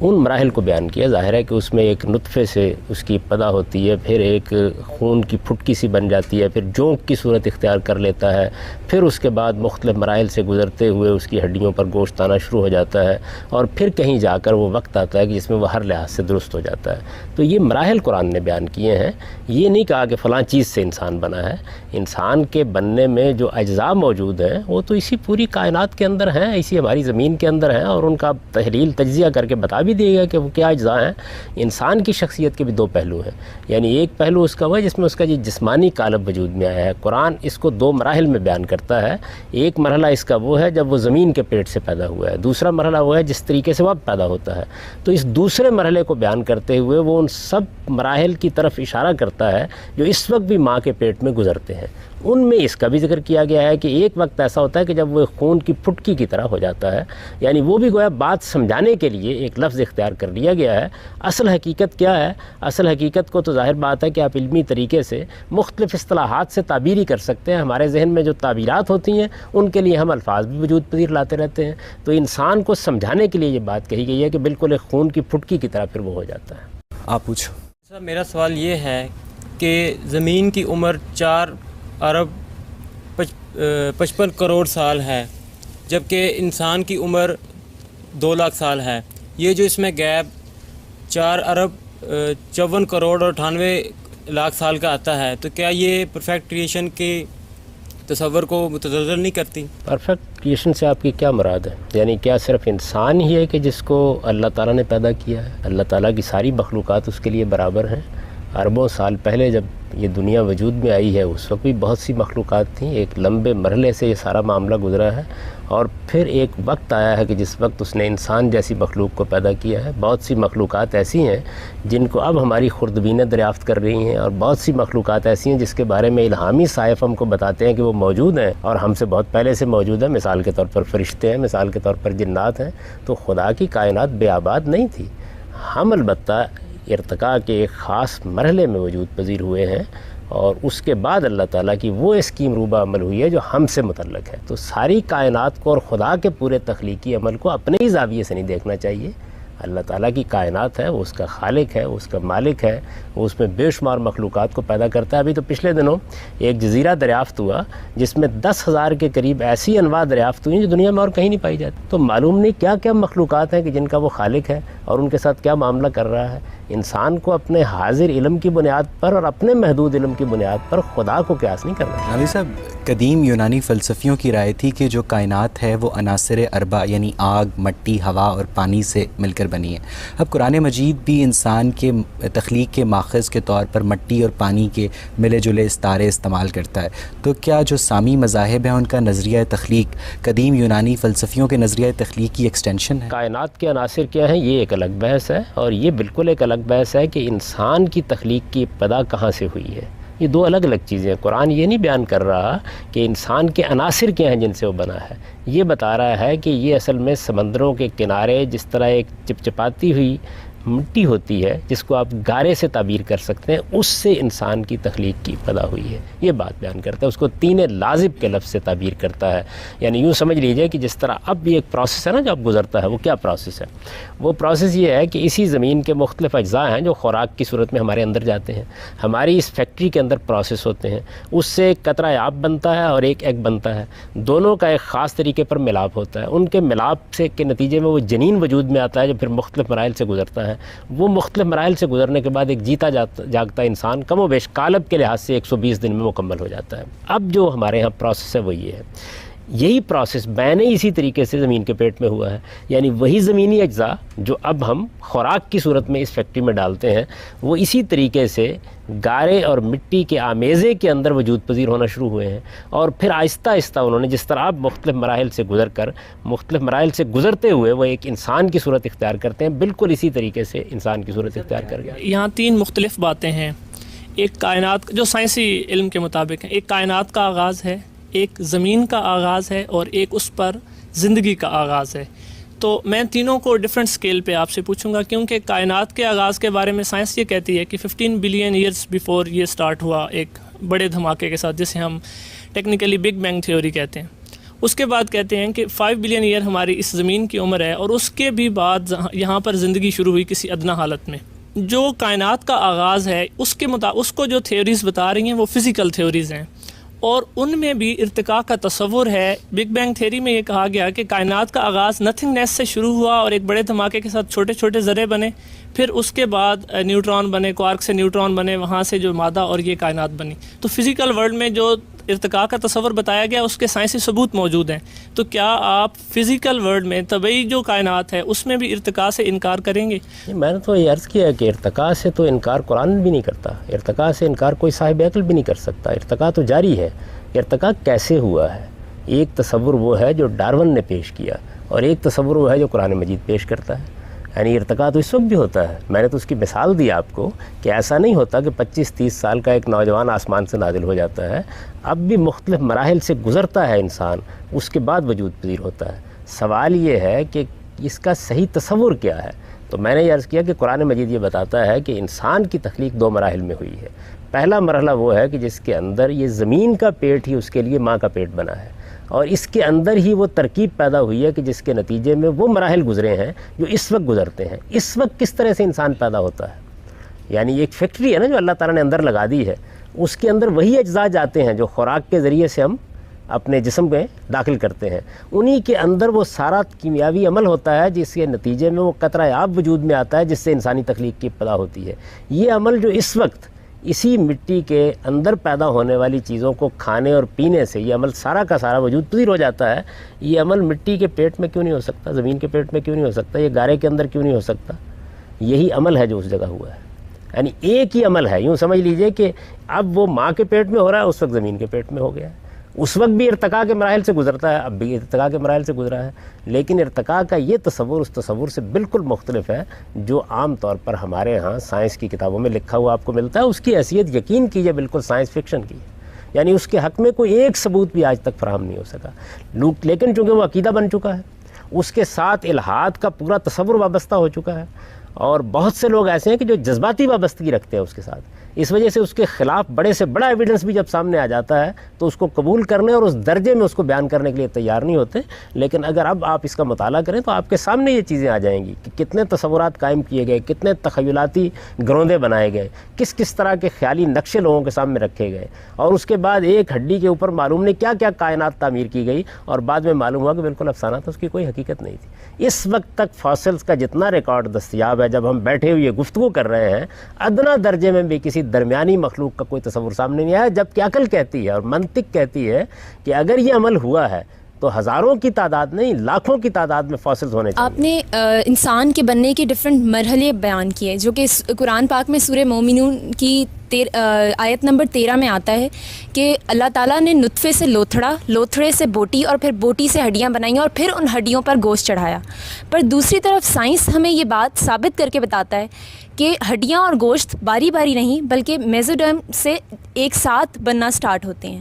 ان مراحل کو بیان کیا. ظاہر ہے کہ اس میں ایک نطفے سے اس کی ابتدا ہوتی ہے، پھر ایک خون کی پھٹکی سی بن جاتی ہے، پھر جونک کی صورت اختیار کر لیتا ہے، پھر اس کے بعد مختلف مراحل سے گزرتے ہوئے اس کی ہڈیوں پر گوشت آنا شروع ہو جاتا ہے، اور پھر کہیں جا کر وہ وقت آتا ہے کہ جس میں وہ ہر لحاظ سے درست ہو جاتا ہے. تو یہ مراحل قرآن نے بیان کیے ہیں. یہ نہیں کہا کہ فلاں چیز سے انسان بنا ہے. انسان کے بننے میں جو اجزاء موجود ہیں وہ تو اسی پوری کائنات کے اندر ہیں، اسی ہماری زمین کے اندر ہیں، اور ان کا تحلیل تجزیہ کر کے بتا بھی دیے گا کہ وہ کیا اجزاء ہیں. انسان کی شخصیت کے بھی دو پہلو ہیں. یعنی ایک پہلو اس کا وہ ہے جس میں اس کا یہ جسمانی قالب وجود میں آیا ہے. قرآن اس کو دو مراحل میں بیان کرتا ہے. ایک مرحلہ اس کا وہ ہے جب وہ زمین کے پیٹ سے پیدا ہوا ہے، دوسرا مرحلہ وہ ہے جس طریقے سے وہ اب پیدا ہوتا ہے. تو اس دوسرے مرحلے کو بیان کرتے ہوئے وہ ان سب مراحل کی طرف اشارہ کرتا ہے جو اس وقت بھی ماں کے پیٹ میں گزرتے ہیں. ان میں اس کا بھی ذکر کیا گیا ہے کہ ایک وقت ایسا ہوتا ہے کہ جب وہ خون کی پھٹکی کی طرح ہو جاتا ہے. یعنی وہ بھی گویا بات سمجھانے کے لیے ایک لفظ اختیار کر لیا گیا ہے. اصل حقیقت کیا ہے؟ اصل حقیقت کو تو ظاہر بات ہے کہ آپ علمی طریقے سے مختلف اصطلاحات سے تعبیر ہی کر سکتے ہیں. ہمارے ذہن میں جو تعبیرات ہوتی ہیں ان کے لیے ہم الفاظ بھی وجود پذیر لاتے رہتے ہیں. تو انسان کو سمجھانے کے لیے یہ بات کہی گئی ہے کہ بالکل ایک خون کی پھٹکی کی طرح پھر وہ ہو جاتا ہے. آپ پوچھو. سر میرا سوال یہ ہے کہ زمین کی عمر 4 ارب 55 کروڑ سال ہے، جبکہ انسان کی عمر 2 لاکھ سال ہے. یہ جو اس میں گیپ 4 ارب 54 کروڑ اور 98 لاکھ سال کا آتا ہے، تو کیا یہ پرفیکٹ کریشن کے تصور کو متزلزل نہیں کرتی؟ پرفیکٹ کریشن سے آپ کی کیا مراد ہے؟ یعنی کیا صرف انسان ہی ہے کہ جس کو اللہ تعالیٰ نے پیدا کیا ہے؟ اللہ تعالیٰ کی ساری مخلوقات اس کے لیے برابر ہیں. اربوں سال پہلے جب یہ دنیا وجود میں آئی ہے اس وقت بھی بہت سی مخلوقات تھیں. ایک لمبے مرحلے سے یہ سارا معاملہ گزرا ہے، اور پھر ایک وقت آیا ہے کہ جس وقت اس نے انسان جیسی مخلوق کو پیدا کیا ہے. بہت سی مخلوقات ایسی ہیں جن کو اب ہماری خوردبینیں دریافت کر رہی ہیں، اور بہت سی مخلوقات ایسی ہیں جس کے بارے میں الہامی صحائف ہم کو بتاتے ہیں کہ وہ موجود ہیں اور ہم سے بہت پہلے سے موجود ہیں. مثال کے طور پر فرشتے ہیں، مثال کے طور پر جنات ہیں. تو خدا کی کائنات بے آباد نہیں تھی. ہم البتہ ارتقاء کے ایک خاص مرحلے میں وجود پذیر ہوئے ہیں، اور اس کے بعد اللہ تعالیٰ کی وہ اسکیم روبہ عمل ہوئی ہے جو ہم سے متعلق ہے. تو ساری کائنات کو اور خدا کے پورے تخلیقی عمل کو اپنے ہی زاویے سے نہیں دیکھنا چاہیے، اللہ تعالیٰ کی کائنات ہے، وہ اس کا خالق ہے، وہ اس کا مالک ہے، وہ اس میں بے شمار مخلوقات کو پیدا کرتا ہے۔ ابھی تو پچھلے دنوں ایک جزیرہ دریافت ہوا جس میں 10,000 کے قریب ایسی انواع دریافت ہوئی جو دنیا میں اور کہیں نہیں پائی جاتی۔ تو معلوم نہیں کیا کیا مخلوقات ہیں کہ جن کا وہ خالق ہے اور ان کے ساتھ کیا معاملہ کر رہا ہے۔ انسان کو اپنے حاضر علم کی بنیاد پر اور اپنے محدود علم کی بنیاد پر خدا کو قیاس نہیں کرنا۔ عامر صاحب، قدیم یونانی فلسفیوں کی رائے تھی کہ جو کائنات ہے وہ عناصر اربع یعنی آگ، مٹی، ہوا اور پانی سے مل کر بنی ہے۔ اب قرآن مجید بھی انسان کے تخلیق کے ماخذ کے طور پر مٹی اور پانی کے ملے جلے استعارے استعمال کرتا ہے، تو کیا جو سامی مذاہب ہیں ان کا نظریہ تخلیق قدیم یونانی فلسفیوں کے نظریہ تخلیق کی ایکسٹینشن ہے؟ کائنات کے عناصر کیا ہیں یہ ایک الگ بحث ہے، اور یہ بالکل ایک الگ بحث ہے کہ انسان کی تخلیق کی ابتدا کہاں سے ہوئی ہے۔ یہ دو الگ الگ چیزیں ہیں۔ قرآن یہ نہیں بیان کر رہا کہ انسان کے عناصر کیا ہیں جن سے وہ بنا ہے، یہ بتا رہا ہے کہ یہ اصل میں سمندروں کے کنارے جس طرح ایک چپچپاتی ہوئی مٹی ہوتی ہے جس کو آپ گارے سے تعبیر کر سکتے ہیں، اس سے انسان کی تخلیق کی ابتدا ہوئی ہے، یہ بات بیان کرتا ہے۔ اس کو تین لازب کے لفظ سے تعبیر کرتا ہے، یعنی یوں سمجھ لیجئے کہ جس طرح اب یہ ایک پروسیس ہے نا جو اب گزرتا ہے، وہ کیا پروسیس ہے؟ وہ پروسیس یہ ہے کہ اسی زمین کے مختلف اجزاء ہیں جو خوراک کی صورت میں ہمارے اندر جاتے ہیں، ہماری اس فیکٹری کے اندر پروسیس ہوتے ہیں، اس سے ایک قطرہ آب بنتا ہے اور ایک ایگ بنتا ہے، دونوں کا ایک خاص طریقے پر ملاپ ہوتا ہے، ان کے ملاپ سے کے نتیجے میں وہ جنین وجود میں آتا ہے جو پھر مختلف مراحل سے گزرتا ہے۔ وہ مختلف مراحل سے گزرنے کے بعد ایک جیتا جاگتا انسان کم و بیش قالب کے لحاظ سے 120 دن میں مکمل ہو جاتا ہے۔ اب جو ہمارے ہاں پروسیس ہے وہ یہ ہے، یہی پروسیس بینے اسی طریقے سے زمین کے پیٹ میں ہوا ہے، یعنی وہی زمینی اجزاء جو اب ہم خوراک کی صورت میں اس فیکٹری میں ڈالتے ہیں وہ اسی طریقے سے گارے اور مٹی کے آمیزے کے اندر وجود پذیر ہونا شروع ہوئے ہیں، اور پھر آہستہ آہستہ انہوں نے جس طرح اب مختلف مراحل سے گزر کر مختلف مراحل سے گزرتے ہوئے وہ ایک انسان کی صورت اختیار کرتے ہیں، بالکل اسی طریقے سے انسان کی صورت اختیار کر گیا۔ یہاں تین مختلف باتیں ہیں، ایک کائنات جو سائنسی علم کے مطابق ہیں، ایک کائنات کا آغاز ہے، ایک زمین کا آغاز ہے، اور ایک اس پر زندگی کا آغاز ہے۔ تو میں تینوں کو ڈیفرنٹ سکیل پہ آپ سے پوچھوں گا، کیونکہ کائنات کے آغاز کے بارے میں سائنس یہ کہتی ہے کہ 15 بلین ایئرس بیفور یہ سٹارٹ ہوا ایک بڑے دھماکے کے ساتھ، جسے ہم ٹیکنیکلی بگ بینگ تھیوری کہتے ہیں۔ اس کے بعد کہتے ہیں کہ 5 بلین ایئر ہماری اس زمین کی عمر ہے، اور اس کے بھی بعد یہاں پر زندگی شروع ہوئی کسی ادنا حالت میں۔ جو کائنات کا آغاز ہے اس کو جو تھیوریز بتا رہی ہیں وہ فزیکل تھیوریز ہیں، اور ان میں بھی ارتقاء کا تصور ہے۔ بگ بینگ تھیوری میں یہ کہا گیا کہ کائنات کا آغاز نتھنگنیس سے شروع ہوا اور ایک بڑے دھماکے کے ساتھ چھوٹے چھوٹے ذرے بنے، پھر اس کے بعد نیوٹران بنے، کوارک سے نیوٹران بنے، وہاں سے جو مادہ اور یہ کائنات بنی۔ تو فزیکل ورلڈ میں جو ارتقاء کا تصور بتایا گیا اس کے سائنسی ثبوت موجود ہیں۔ تو کیا آپ فزیکل ورلڈ میں طبعی جو کائنات ہے اس میں بھی ارتقاء سے انکار کریں گے؟ میں نے تو یہ عرض کیا کہ ارتقاء سے تو انکار قرآن بھی نہیں کرتا، ارتقاء سے انکار کوئی صاحب عقل بھی نہیں کر سکتا، ارتقاء تو جاری ہے۔ ارتقاء کیسے ہوا ہے؟ ایک تصور وہ ہے جو ڈارون نے پیش کیا، اور ایک تصور وہ ہے جو قرآن مجید پیش کرتا ہے۔ یعنی ارتقاء تو اس وقت بھی ہوتا ہے، میں نے تو اس کی مثال دی آپ کو کہ ایسا نہیں ہوتا کہ 25-30 سال کا ایک نوجوان آسمان سے نازل ہو جاتا ہے، اب بھی مختلف مراحل سے گزرتا ہے انسان، اس کے بعد وجود پذیر ہوتا ہے۔ سوال یہ ہے کہ اس کا صحیح تصور کیا ہے؟ تو میں نے یہ عرض کیا کہ قرآن مجید یہ بتاتا ہے کہ انسان کی تخلیق 2 مراحل میں ہوئی ہے۔ پہلا مرحلہ وہ ہے کہ جس کے اندر یہ زمین کا پیٹ ہی اس کے لیے ماں کا پیٹ بنا ہے، اور اس کے اندر ہی وہ ترکیب پیدا ہوئی ہے کہ جس کے نتیجے میں وہ مراحل گزرے ہیں جو اس وقت گزرتے ہیں۔ اس وقت کس طرح سے انسان پیدا ہوتا ہے؟ یعنی ایک فیکٹری ہے نا جو اللہ تعالیٰ نے اندر لگا دی ہے، اس کے اندر وہی اجزاء جاتے ہیں جو خوراک کے ذریعے سے ہم اپنے جسم میں داخل کرتے ہیں، انہی کے اندر وہ سارا کیمیاوی عمل ہوتا ہے جس کے نتیجے میں وہ قطرہ آب وجود میں آتا ہے جس سے انسانی تخلیق کی ابتدا ہوتی ہے۔ یہ عمل جو اس وقت اسی مٹی کے اندر پیدا ہونے والی چیزوں کو کھانے اور پینے سے یہ عمل سارا کا سارا وجود پذیر ہو جاتا ہے، یہ عمل مٹی کے پیٹ میں کیوں نہیں ہو سکتا؟ زمین کے پیٹ میں کیوں نہیں ہو سکتا؟ یہ گارے کے اندر کیوں نہیں ہو سکتا؟ یہی عمل ہے جو اس جگہ ہوا ہے، یعنی ایک ہی عمل ہے۔ یوں سمجھ لیجئے کہ اب وہ ماں کے پیٹ میں ہو رہا ہے، اس وقت زمین کے پیٹ میں ہو گیا ہے، اس وقت بھی ارتقاء کے مراحل سے گزرتا ہے، اب بھی ارتقاء کے مراحل سے گزرا ہے، لیکن ارتقاء کا یہ تصور اس تصور سے بالکل مختلف ہے جو عام طور پر ہمارے ہاں سائنس کی کتابوں میں لکھا ہوا آپ کو ملتا ہے۔ اس کی حیثیت یقین کیجئے بالکل سائنس فکشن کی ہے، یعنی اس کے حق میں کوئی ایک ثبوت بھی آج تک فراہم نہیں ہو سکا، لیکن چونکہ وہ عقیدہ بن چکا ہے، اس کے ساتھ الہاد کا پورا تصور وابستہ ہو چکا ہے، اور بہت سے لوگ ایسے ہیں کہ جو جذباتی وابستگی رکھتے ہیں اس کے ساتھ، اس وجہ سے اس کے خلاف بڑے سے بڑا ایویڈنس بھی جب سامنے آ جاتا ہے تو اس کو قبول کرنے اور اس درجے میں اس کو بیان کرنے کے لیے تیار نہیں ہوتے. لیکن اگر اب آپ اس کا مطالعہ کریں تو آپ کے سامنے یہ چیزیں آ جائیں گی کہ کتنے تصورات قائم کیے گئے، کتنے تخیلاتی گروندے بنائے گئے، کس کس طرح کے خیالی نقشے لوگوں کے سامنے رکھے گئے، اور اس کے بعد ایک ہڈی کے اوپر معلوم نہیں کیا کیا کائنات تعمیر کی گئی، اور بعد میں معلوم ہوا کہ بالکل افسانہ تھا، اس کی کوئی حقیقت نہیں تھی. اس وقت تک فاسلز کا جتنا ریکارڈ دستیاب ہے، جب ہم بیٹھے ہوئے گفتگو کر رہے ہیں، ادنا درجے میں بھی کسی درمیانی مخلوق کا کوئی تصور سامنے نہیں آیا، جبکہ عقل کہتی ہے اور منطق کہتی ہے کہ اگر یہ عمل ہوا ہے تو ہزاروں کی تعداد نہیں، لاکھوں کی تعداد میں فاسلز ہونے چاہیے. آپ نے انسان کے بننے کے ڈفرینٹ مرحلے بیان کیے، جو کہ قرآن پاک میں سورہ مومنون کی آیت نمبر 13 میں آتا ہے کہ اللہ تعالیٰ نے نطفے سے لوتھڑا، لوتھڑے سے بوٹی، اور پھر بوٹی سے ہڈیاں بنائیں اور پھر ان ہڈیوں پر گوشت چڑھایا. پر دوسری طرف سائنس ہمیں یہ بات ثابت کر کے بتاتا ہے کہ ہڈیاں اور گوشت باری باری نہیں بلکہ میزوڈرم سے ایک ساتھ بننا سٹارٹ ہوتے ہیں.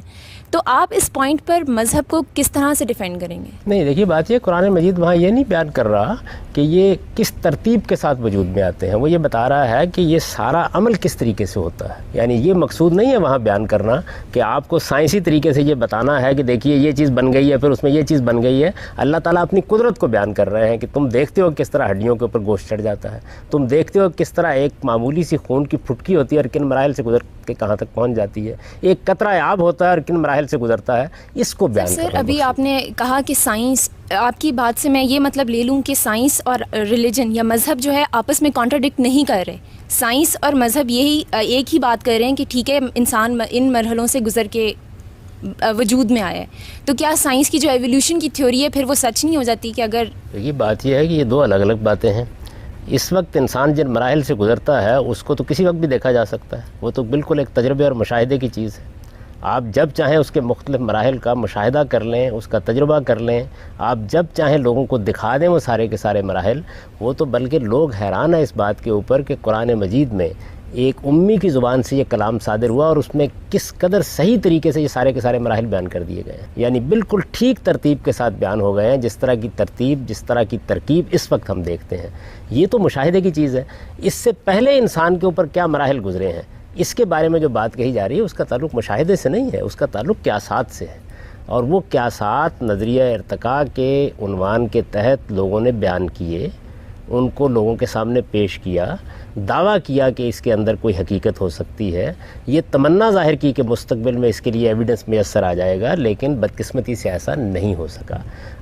تو آپ اس پوائنٹ پر مذہب کو کس طرح سے ڈیفینڈ کریں گے؟ نہیں، دیکھیے بات یہ قرآن مجید وہاں یہ نہیں بیان کر رہا کہ یہ کس ترتیب کے ساتھ وجود میں آتے ہیں، وہ یہ بتا رہا ہے کہ یہ سارا عمل کس طریقے سے ہوتا ہے. یعنی یہ مقصود نہیں ہے وہاں بیان کرنا کہ آپ کو سائنسی طریقے سے یہ بتانا ہے کہ دیکھیے یہ چیز بن گئی ہے، پھر اس میں یہ چیز بن گئی ہے. اللہ تعالیٰ اپنی قدرت کو بیان کر رہے ہیں کہ تم دیکھتے ہو کس طرح ہڈیوں کے اوپر گوشت چڑھ جاتا ہے، تم دیکھتے ہو کس طرح ایک معمولی سی خون کی پھٹکی ہوتی ہے اور کن مراحل سے گزر کے کہاں تک پہنچ جاتی ہے، ایک قطرہ آب ہوتا ہے اور کن مراحل سے گزرتا ہے. اس کو بیان سر ابھی آپ نے کہا کہ سائنس، آپ کی بات سے میں یہ مطلب لے لوں کہ سائنس اور ریلیجن یا مذہب جو ہے آپس میں کانٹراڈکٹ نہیں کر رہے. سائنس اور مذہب یہی ایک ہی بات کر رہے ہیں کہ ٹھیک ہے انسان ان مرحلوں سے گزر کے وجود میں آیا ہے. تو کیا سائنس کی جو ایولیوشن کی تھیوری ہے پھر وہ سچ نہیں ہو جاتی کہ اگر یہ بات یہ ہے کہ یہ دو الگ الگ باتیں ہیں. اس وقت انسان جن مراحل سے گزرتا ہے اس کو تو کسی وقت بھی دیکھا جا سکتا ہے، وہ تو بالکل ایک تجربے اور مشاہدے کی چیز ہے. آپ جب چاہیں اس کے مختلف مراحل کا مشاہدہ کر لیں، اس کا تجربہ کر لیں، آپ جب چاہیں لوگوں کو دکھا دیں وہ سارے کے سارے مراحل. وہ تو بلکہ لوگ حیران ہیں اس بات کے اوپر کہ قرآن مجید میں ایک امی کی زبان سے یہ کلام صادر ہوا اور اس میں کس قدر صحیح طریقے سے یہ سارے کے سارے مراحل بیان کر دیے گئے ہیں. یعنی بالکل ٹھیک ترتیب کے ساتھ بیان ہو گئے ہیں، جس طرح کی ترتیب، جس طرح کی ترکیب اس وقت ہم دیکھتے ہیں. یہ تو مشاہدے کی چیز ہے. اس سے پہلے انسان کے اوپر کیا مراحل گزرے ہیں، اس کے بارے میں جو بات کہی جا رہی ہے اس کا تعلق مشاہدے سے نہیں ہے، اس کا تعلق قیاسات سے ہے. اور وہ قیاسات نظریہ ارتقاء کے عنوان کے تحت لوگوں نے بیان کیے، ان کو لوگوں کے سامنے پیش کیا، دعویٰ کیا کہ اس کے اندر کوئی حقیقت ہو سکتی ہے، یہ تمنا ظاہر کی کہ مستقبل میں اس کے لیے ایویڈنس میسر آ جائے گا، لیکن بدقسمتی سے ایسا نہیں ہو سکا.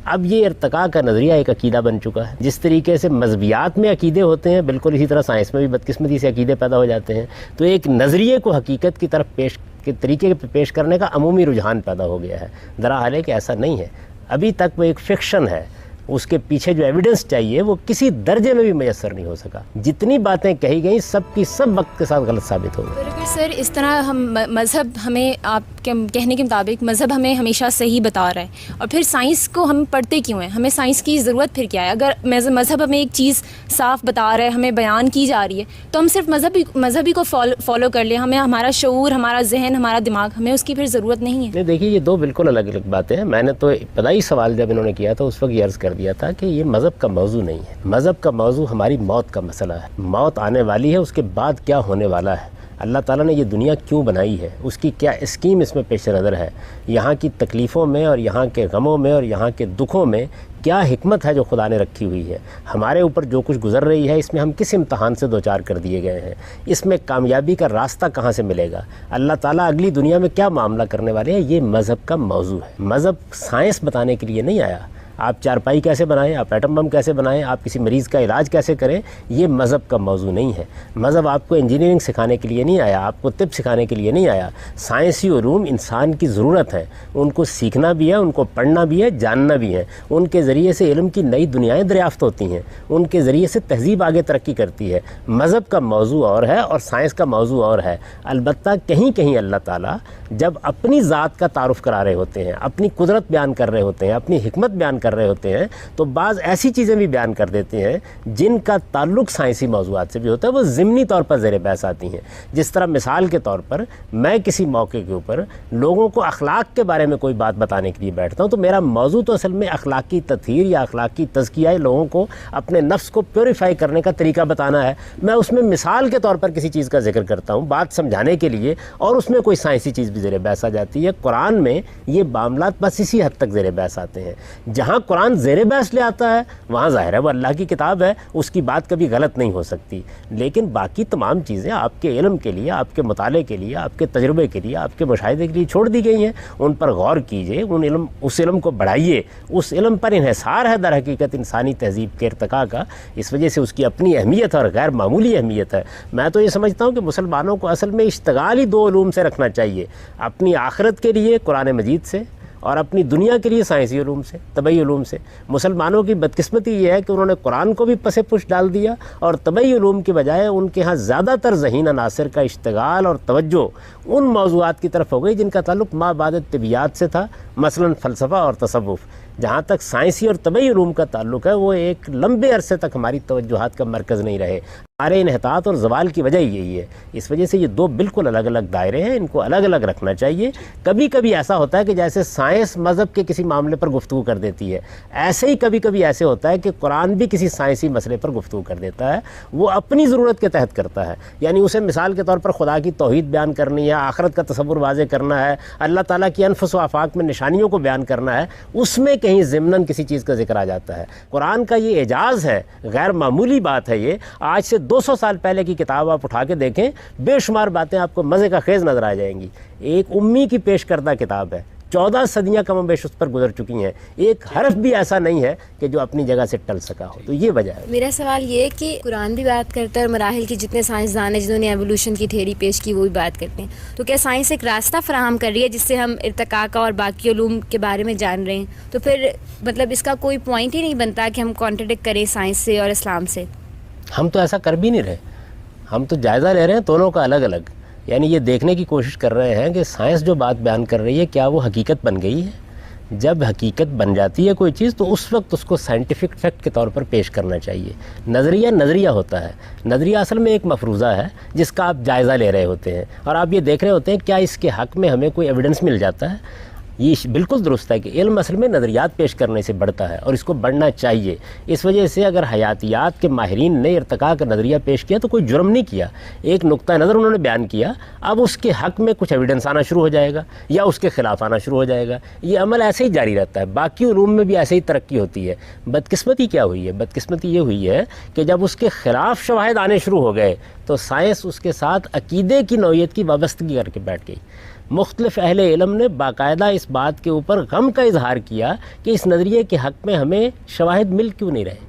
اب یہ ارتقاء کا نظریہ ایک عقیدہ بن چکا ہے. جس طریقے سے مذہبیات میں عقیدے ہوتے ہیں، بالکل اسی طرح سائنس میں بھی بدقسمتی سے عقیدے پیدا ہو جاتے ہیں. تو ایک نظریے کو حقیقت کی طرف کے طریقے پہ پیش کرنے کا عمومی رجحان پیدا ہو گیا ہے. دراحال ہے کہ ایسا نہیں ہے. ابھی تک وہ ایک فکشن ہے، اس کے پیچھے جو ایویڈنس چاہیے وہ کسی درجے میں بھی میسر نہیں ہو سکا. جتنی باتیں کہی گئیں سب کی سب وقت کے ساتھ غلط ثابت ہو گئی. اگر سر اس طرح ہم مذہب ہمیں آپ کے کہنے کے مطابق مذہب ہمیں ہمیشہ صحیح بتا رہا ہے، اور پھر سائنس کو ہم پڑھتے کیوں ہیں؟ ہمیں سائنس کی ضرورت پھر کیا ہے؟ اگر مذہب ہمیں ایک چیز صاف بتا رہا ہے، ہمیں بیان کی جا رہی ہے، تو ہم صرف مذہبی کو فالو کر لیں. ہمیں ہمارا شعور، ہمارا ذہن، ہمارا دماغ، ہمیں اس کی پھر ضرورت نہیں ہے. نہیں، دیکھیے یہ دو بالکل الگ الگ باتیں ہیں. میں نے تو ابتدائی سوال جب انہوں نے کیا تھا اس وقت یہ عرض کر دیا تھا کہ یہ مذہب کا موضوع نہیں ہے. مذہب کا موضوع ہماری موت کا مسئلہ ہے. موت آنے والی ہے، اس کے بعد کیا ہونے والا ہے، اللہ تعالیٰ نے یہ دنیا کیوں بنائی ہے، اس کی کیا اسکیم اس میں پیش نظر ہے، یہاں کی تکلیفوں میں اور یہاں کے غموں میں اور یہاں کے دکھوں میں کیا حکمت ہے جو خدا نے رکھی ہوئی ہے. ہمارے اوپر جو کچھ گزر رہی ہے اس میں ہم کس امتحان سے دوچار کر دیے گئے ہیں، اس میں کامیابی کا راستہ کہاں سے ملے گا، اللہ تعالیٰ اگلی دنیا میں کیا معاملہ کرنے والے ہیں. یہ مذہب کا موضوع ہے. مذہب سائنس بتانے کے لیے نہیں آیا. آپ چارپائی کیسے بنائیں، آپ ایٹم بم کیسے بنائیں، آپ کسی مریض کا علاج کیسے کریں، یہ مذہب کا موضوع نہیں ہے. مذہب آپ کو انجینئرنگ سکھانے کے لیے نہیں آیا، آپ کو طب سکھانے کے لیے نہیں آیا. سائنسی علوم انسان کی ضرورت ہے، ان کو سیکھنا بھی ہے، ان کو پڑھنا بھی ہے، جاننا بھی ہے. ان کے ذریعے سے علم کی نئی دنیایں دریافت ہوتی ہیں، ان کے ذریعے سے تہذیب آگے ترقی کرتی ہے. مذہب کا موضوع اور ہے اور سائنس کا موضوع اور ہے. البتہ کہیں کہیں اللہ تعالیٰ جب اپنی ذات کا تعارف کرا رہے ہوتے ہیں، اپنی قدرت بیان کر رہے ہوتے ہیں، اپنی حکمت بیان کر کر رہے ہوتے ہیں تو بعض ایسی چیزیں بھی بیان کر دیتے ہیں جن کا تعلق سائنسی موضوعات سے بھی ہوتا ہے، وہ ضمنی طور پر زیر بحث آتی ہیں. جس طرح مثال کے طور پر میں کسی موقع کے اوپر لوگوں کو اخلاق کے بارے میں کوئی بات بتانے کے لیے بیٹھتا ہوں تو میرا موضوع تو اصل میں اخلاقی تطہیر یا اخلاقی تزکیہ، لوگوں کو اپنے نفس کو پیوریفائی کرنے کا طریقہ بتانا ہے. میں اس میں مثال کے طور پر کسی چیز کا ذکر کرتا ہوں بات سمجھانے کے لیے، اور اس میں کوئی سائنسی چیز بھی زیر بحث آ جاتی ہے. قرآن میں یہ معاملات بس اسی حد تک زیر بحث آتے ہیں. جہاں قرآن زیر بحث لے آتا ہے وہاں ظاہر ہے وہ اللہ کی کتاب ہے، اس کی بات کبھی غلط نہیں ہو سکتی. لیکن باقی تمام چیزیں آپ کے علم کے لیے، آپ کے مطالعے کے لیے، آپ کے تجربے کے لیے، آپ کے مشاہدے کے لیے چھوڑ دی گئی ہیں. ان پر غور کیجئے، اس علم کو بڑھائیے. اس علم پر انحصار ہے در حقیقت انسانی تہذیب کے ارتقاء کا. اس وجہ سے اس کی اپنی اہمیت اور غیر معمولی اہمیت ہے. میں تو یہ سمجھتا ہوں کہ مسلمانوں کو اصل میں اشتغال ہی دو علوم سے رکھنا چاہیے، اپنی آخرت کے لیے قرآن مجید سے اور اپنی دنیا کے لیے سائنسی علوم سے، طبعی علوم سے. مسلمانوں کی بدقسمتی یہ ہے کہ انہوں نے قرآن کو بھی پس پش ڈال دیا اور طبعی علوم کی بجائے ان کے ہاں زیادہ تر ذہین عناصر کا اشتغال اور توجہ ان موضوعات کی طرف ہو گئی جن کا تعلق ما بعد طبیعیات سے تھا، مثلا فلسفہ اور تصوف. جہاں تک سائنسی اور طبعی علوم کا تعلق ہے وہ ایک لمبے عرصے تک ہماری توجہات کا مرکز نہیں رہے. ہمارے انحطاط اور زوال کی وجہ یہی ہے. اس وجہ سے یہ دو بالکل الگ الگ دائرے ہیں، ان کو الگ الگ رکھنا چاہیے. کبھی کبھی ایسا ہوتا ہے کہ جیسے سائنس مذہب کے کسی معاملے پر گفتگو کر دیتی ہے، ایسے ہی کبھی کبھی ایسے ہوتا ہے کہ قرآن بھی کسی سائنسی مسئلے پر گفتگو کر دیتا ہے. وہ اپنی ضرورت کے تحت کرتا ہے. یعنی اسے مثال کے طور پر خدا کی توحید بیان کرنی ہے، آخرت کا تصور واضح کرنا ہے، اللہ تعالیٰ کی انفس و آفاق میں نشانیوں کو بیان کرنا ہے، اس میں کہیں ضمناً کسی چیز کا ذکر آ جاتا ہے. قرآن کا یہ اعجاز ہے، غیر معمولی بات ہے. یہ آج سے 200 سال پہلے کی کتاب آپ اٹھا کے دیکھیں، بے شمار باتیں آپ کو مزے کا خیز نظر آ جائیں گی. ایک امی کی پیش کردہ کتاب ہے، 14 صدیاں کم و بیش اس پر گزر چکی ہیں. ایک حرف بھی ایسا نہیں ہے کہ جو اپنی جگہ سے ٹل سکا ہو. تو یہ وجہ ہے. میرا سوال یہ ہے کہ قرآن بھی بات کرتا ہے اور مراحل کی جتنے سائنسدان ہیں جنہوں نے ایوولوشن کی تھیوری پیش کی وہ بھی بات کرتے ہیں. تو کیا سائنس ایک راستہ فراہم کر رہی ہے جس سے ہم ارتقاء کا اور باقی علوم کے بارے میں جان رہے ہیں؟ تو پھر مطلب اس کا کوئی پوائنٹ ہی نہیں بنتا کہ ہم کانٹرڈکٹ کریں سائنس سے اور اسلام سے. ہم تو ایسا کر بھی نہیں رہے. ہم تو جائزہ لے رہے ہیں دونوں کا الگ الگ. یعنی یہ دیکھنے کی کوشش کر رہے ہیں کہ سائنس جو بات بیان کر رہی ہے کیا وہ حقیقت بن گئی ہے. جب حقیقت بن جاتی ہے کوئی چیز تو اس وقت اس کو سائنٹیفک فیکٹ کے طور پر پیش کرنا چاہیے. نظریہ ہوتا ہے. نظریہ اصل میں ایک مفروضہ ہے جس کا آپ جائزہ لے رہے ہوتے ہیں اور آپ یہ دیکھ رہے ہوتے ہیں کیا اس کے حق میں ہمیں کوئی ایویڈنس مل جاتا ہے. یہ بالکل درست ہے کہ علم اصل میں نظریات پیش کرنے سے بڑھتا ہے اور اس کو بڑھنا چاہیے. اس وجہ سے اگر حیاتیات کے ماہرین نے ارتقاء کا نظریہ پیش کیا تو کوئی جرم نہیں کیا، ایک نقطہ نظر انہوں نے بیان کیا. اب اس کے حق میں کچھ ایویڈنس آنا شروع ہو جائے گا یا اس کے خلاف آنا شروع ہو جائے گا. یہ عمل ایسے ہی جاری رہتا ہے. باقی علوم میں بھی ایسے ہی ترقی ہوتی ہے. بدقسمتی کیا ہوئی ہے؟ بدقسمتی یہ ہوئی ہے کہ جب اس کے خلاف شواہد آنے شروع ہو گئے تو سائنس اس کے ساتھ عقیدے کی نوعیت کی وابستگی کر کے بیٹھ گئی. مختلف اہل علم نے باقاعدہ اس بات کے اوپر غم کا اظہار کیا کہ اس نظریے کے حق میں ہمیں شواہد مل کیوں نہیں رہے.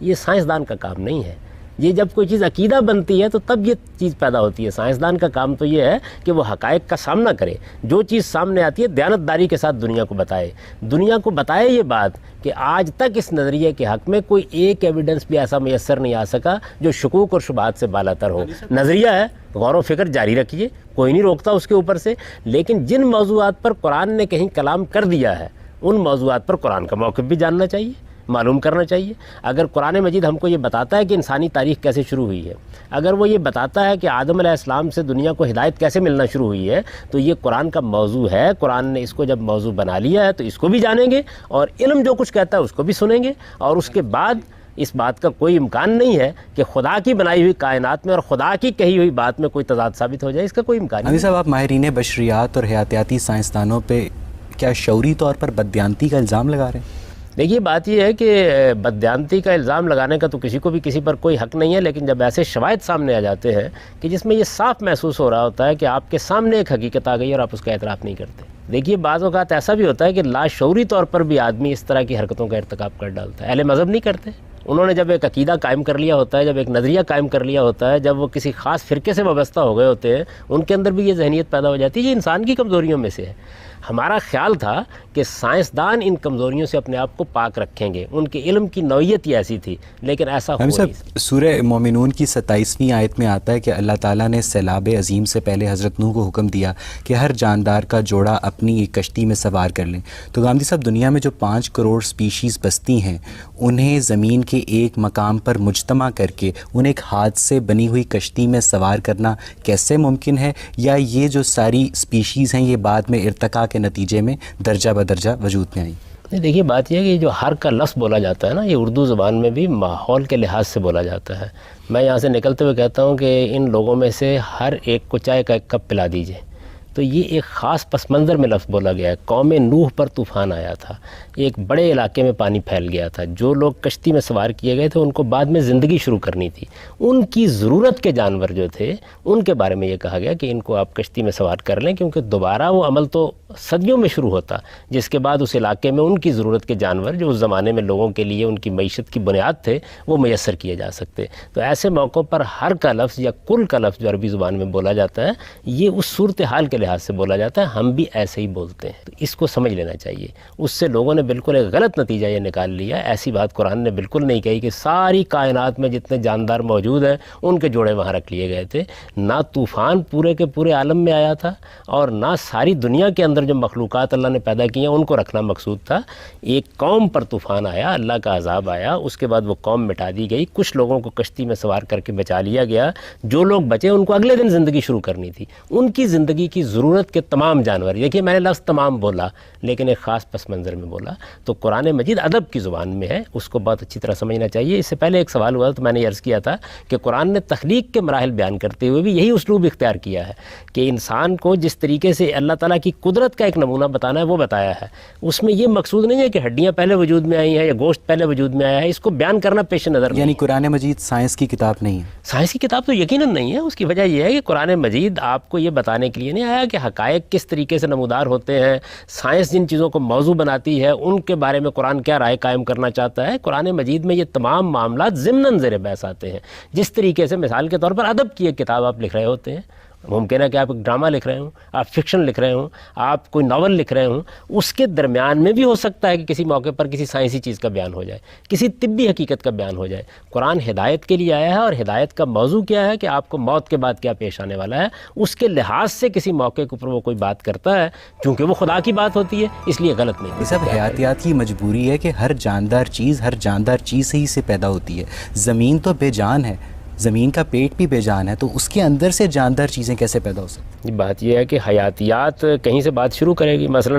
یہ سائنسدان کا کام نہیں ہے. یہ جب کوئی چیز عقیدہ بنتی ہے تو تب یہ چیز پیدا ہوتی ہے. سائنسدان کا کام تو یہ ہے کہ وہ حقائق کا سامنا کرے. جو چیز سامنے آتی ہے دیانتداری کے ساتھ دنیا کو بتائے. دنیا کو بتائے یہ بات کہ آج تک اس نظریے کے حق میں کوئی ایک ایویڈنس بھی ایسا میسر نہیں آ سکا جو شکوک اور شبہات سے بالا تر ہو. نظریہ ہے، غور و فکر جاری رکھیے، کوئی نہیں روکتا اس کے اوپر سے. لیکن جن موضوعات پر قرآن نے کہیں کلام کر دیا ہے ان موضوعات پر قرآن کا موقف بھی جاننا چاہیے، معلوم کرنا چاہیے. اگر قرآن مجید ہم کو یہ بتاتا ہے کہ انسانی تاریخ کیسے شروع ہوئی ہے، اگر وہ یہ بتاتا ہے کہ آدم علیہ السلام سے دنیا کو ہدایت کیسے ملنا شروع ہوئی ہے، تو یہ قرآن کا موضوع ہے. قرآن نے اس کو جب موضوع بنا لیا ہے تو اس کو بھی جانیں گے اور علم جو کچھ کہتا ہے اس کو بھی سنیں گے. اور اس کے بعد اس بات کا کوئی امکان نہیں ہے کہ خدا کی بنائی ہوئی کائنات میں اور خدا کی کہی ہوئی بات میں کوئی تضاد ثابت ہو جائے. اس کا کوئی امکان نہیں. صاحب، آپ ماہرین بشریات اور حیاتیاتی سائنسدانوں پہ کیا شعوری طور پر بددیانتی کا الزام لگا رہے ہیں؟ دیکھیے بات یہ ہے کہ بددیانتی کا الزام لگانے کا تو کسی کو بھی کسی پر کوئی حق نہیں ہے. لیکن جب ایسے شواہد سامنے آ جاتے ہیں کہ جس میں یہ صاف محسوس ہو رہا ہوتا ہے کہ آپ کے سامنے ایک حقیقت آ گئی اور آپ اس کا اعتراف نہیں کرتے. دیکھیے بعض اوقات ایسا بھی ہوتا ہے کہ لاشعوری طور پر بھی آدمی اس طرح کی حرکتوں کا ارتکاب کر ڈالتا ہے. اہل مذہب نہیں کرتے، انہوں نے جب ایک عقیدہ قائم کر لیا ہوتا ہے، جب ایک نظریہ قائم کر لیا ہوتا ہے، جب وہ کسی خاص فرقے سے وابستہ ہو گئے ہوتے ہیں، ان کے اندر بھی یہ ذہنیت پیدا ہو جاتی ہے. یہ انسان کی کمزوریوں میں سے ہے. ہمارا خیال تھا کہ سائنسدان ان کمزوریوں سے اپنے آپ کو پاک رکھیں گے، ان کے علم کی نوعیت ہی ایسی تھی، لیکن ایسا ہو نہیں. سورہ مومنون کی 27ویں آیت میں آتا ہے کہ اللہ تعالیٰ نے سیلاب عظیم سے پہلے حضرت نوح کو حکم دیا کہ ہر جاندار کا جوڑا اپنی ایک کشتی میں سوار کر لیں. تو گامدی صاحب، دنیا میں جو 5 کروڑ سپیشیز بستی ہیں، انہیں زمین کے ایک مقام پر مجتمع کر کے انہیں ایک ہاتھ سے بنی ہوئی کشتی میں سوار کرنا کیسے ممکن ہے؟ یا یہ جو ساری سپیشیز ہیں یہ بعد میں ارتقاء کے نتیجے میں درجہ بدرجہ وجود میں آئی؟ دیکھیے، بات یہ ہے کہ جو ہر کا لفظ بولا جاتا ہے نا، یہ اردو زبان میں بھی ماحول کے لحاظ سے بولا جاتا ہے. میں یہاں سے نکلتے ہوئے کہتا ہوں کہ ان لوگوں میں سے ہر ایک کو چائے کا ایک کپ پلا دیجئے. تو یہ ایک خاص پس منظر میں لفظ بولا گیا ہے. قوم نوح پر طوفان آیا تھا، ایک بڑے علاقے میں پانی پھیل گیا تھا. جو لوگ کشتی میں سوار کیے گئے تھے ان کو بعد میں زندگی شروع کرنی تھی. ان کی ضرورت کے جانور جو تھے ان کے بارے میں یہ کہا گیا کہ ان کو آپ کشتی میں سوار کر لیں، کیونکہ دوبارہ وہ عمل تو صدیوں میں شروع ہوتا، جس کے بعد اس علاقے میں ان کی ضرورت کے جانور جو اس زمانے میں لوگوں کے لیے ان کی معیشت کی بنیاد تھے وہ میسر کیے جا سکتے. تو ایسے موقعوں پر ہر کا لفظ یا کل کا لفظ جو عربی زبان میں بولا جاتا ہے، یہ اس صورتحال کے لحاظ سے بولا جاتا ہے. ہم بھی ایسے ہی بولتے ہیں. تو اس کو سمجھ لینا چاہیے. اس سے لوگوں نے بالکل ایک غلط نتیجہ یہ نکال لیا. ایسی بات قرآن نے بالکل نہیں کہی کہ ساری کائنات میں جتنے جاندار موجود ہیں ان کے جوڑے وہاں رکھ لیے گئے تھے. نہ طوفان پورے کے پورے عالم میں آیا تھا، اور نہ ساری دنیا کے اندر جو مخلوقات اللہ نے پیدا کی ہیں ان کو رکھنا مقصود تھا. ایک قوم پر طوفان آیا، اللہ کا عذاب آیا، اس کے بعد وہ قوم مٹا دی گئی. کچھ لوگوں کو کشتی میں سوار کر کے بچا لیا گیا. جو لوگ بچے ان کو اگلے دن زندگی شروع کرنی تھی. ان کی زندگی کی ضرورت کے تمام جانور، دیکھیے میں نے لفظ تمام بولا لیکن ایک خاص پس منظر میں بولا. تو قرآن مجید ادب کی زبان میں ہے، اس کو بہت اچھی طرح سمجھنا چاہیے. اس سے پہلے ایک سوال ہوا تو میں نے عرض کیا تھا کہ قرآن نے تخلیق کے مراحل بیان کرتے ہوئے بھی یہی اسلوب اختیار کیا ہے کہ انسان کو جس طریقے سے اللہ تعالیٰ کی قدرت کا ایک نمونہ بتانا ہے وہ بتایا ہے. اس میں یہ مقصود نہیں ہے کہ ہڈیاں پہلے وجود میں آئی ہیں یا گوشت پہلے وجود میں آیا ہے. اس کو بیان کرنا پیش نظر. یعنی قرآن مجید سائنس کی کتاب نہیں ہے؟ سائنس کی کتاب تو یقیناً نہیں ہے. اس کی وجہ یہ ہے کہ قرآن مجید آپ کو یہ بتانے کے لیے نہیں آیا کہ حقائق کس طریقے سے نمودار ہوتے ہیں. سائنس جن چیزوں کو موضوع بناتی ہے ان کے بارے میں قرآن کیا رائے قائم کرنا چاہتا ہے. قرآن مجید میں یہ تمام معاملات ضمناً زیر بحث آتے ہیں. جس طریقے سے مثال کے طور پر ادب کی ایک کتاب آپ لکھ رہے ہوتے ہیں، ممکن ہے کہ آپ ایک ڈرامہ لکھ رہے ہوں، آپ فکشن لکھ رہے ہوں، آپ کوئی ناول لکھ رہے ہوں، اس کے درمیان میں بھی ہو سکتا ہے کہ کسی موقع پر کسی سائنسی چیز کا بیان ہو جائے، کسی طبی حقیقت کا بیان ہو جائے. قرآن ہدایت کے لیے آیا ہے، اور ہدایت کا موضوع کیا ہے کہ آپ کو موت کے بعد کیا پیش آنے والا ہے. اس کے لحاظ سے کسی موقع کے اوپر وہ کوئی بات کرتا ہے، چونکہ وہ خدا کی بات ہوتی ہے، اس لیے غلط نہیں. یہ سب حیاتیات کی مجبوری ہے کہ ہر جاندار چیز ہی سے پیدا ہوتی ہے. زمین تو بے جان ہے، زمین کا پیٹ بھی بے جان ہے، تو اس کے اندر سے جاندار چیزیں کیسے پیدا ہو سکتی ہیں؟ بات یہ ہے کہ حیاتیات کہیں سے بات شروع کرے گی. مثلا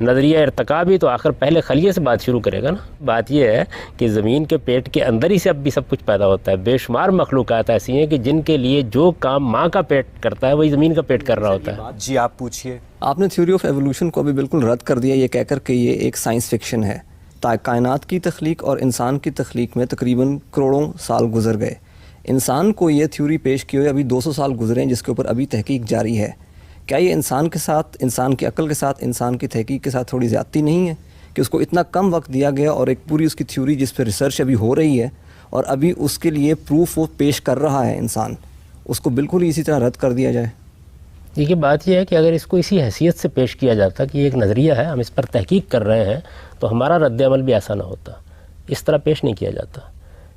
نظریہ ارتقاء بھی تو آخر پہلے خلیے سے بات شروع کرے گا نا. بات یہ ہے کہ زمین کے پیٹ کے اندر ہی سے اب بھی سب کچھ پیدا ہوتا ہے. بے شمار مخلوقات ایسی ہیں کہ جن کے لیے جو کام ماں کا پیٹ کرتا ہے وہی زمین کا پیٹ کر رہا ہوتا ہے. جی آپ پوچھیے. آپ نے تھیوری آف ایوولوشن کو ابھی بالکل رد کر دیا یہ کہہ کر کہ یہ ایک سائنس فکشن ہے. کائنات کی تخلیق اور انسان کی تخلیق میں تقریباً کروڑوں سال گزر گئے. انسان کو یہ تھیوری پیش کی ہوئی ابھی 200 سال گزرے ہیں، جس کے اوپر ابھی تحقیق جاری ہے. کیا یہ انسان کے ساتھ، انسان کی عقل کے ساتھ، انسان کی تحقیق کے ساتھ تھوڑی زیادتی نہیں ہے کہ اس کو اتنا کم وقت دیا گیا اور ایک پوری اس کی تھیوری جس پہ ریسرچ ابھی ہو رہی ہے اور ابھی اس کے لیے پروف وہ پیش کر رہا ہے انسان، اس کو بالکل اسی طرح رد کر دیا جائے؟ دیکھیے بات یہ ہے کہ اگر اس کو اسی حیثیت سے پیش کیا جاتا کہ یہ ایک نظریہ ہے، ہم اس پر تحقیق کر رہے ہیں، تو ہمارا رد عمل بھی ایسا نہ ہوتا. اس طرح پیش نہیں کیا جاتا.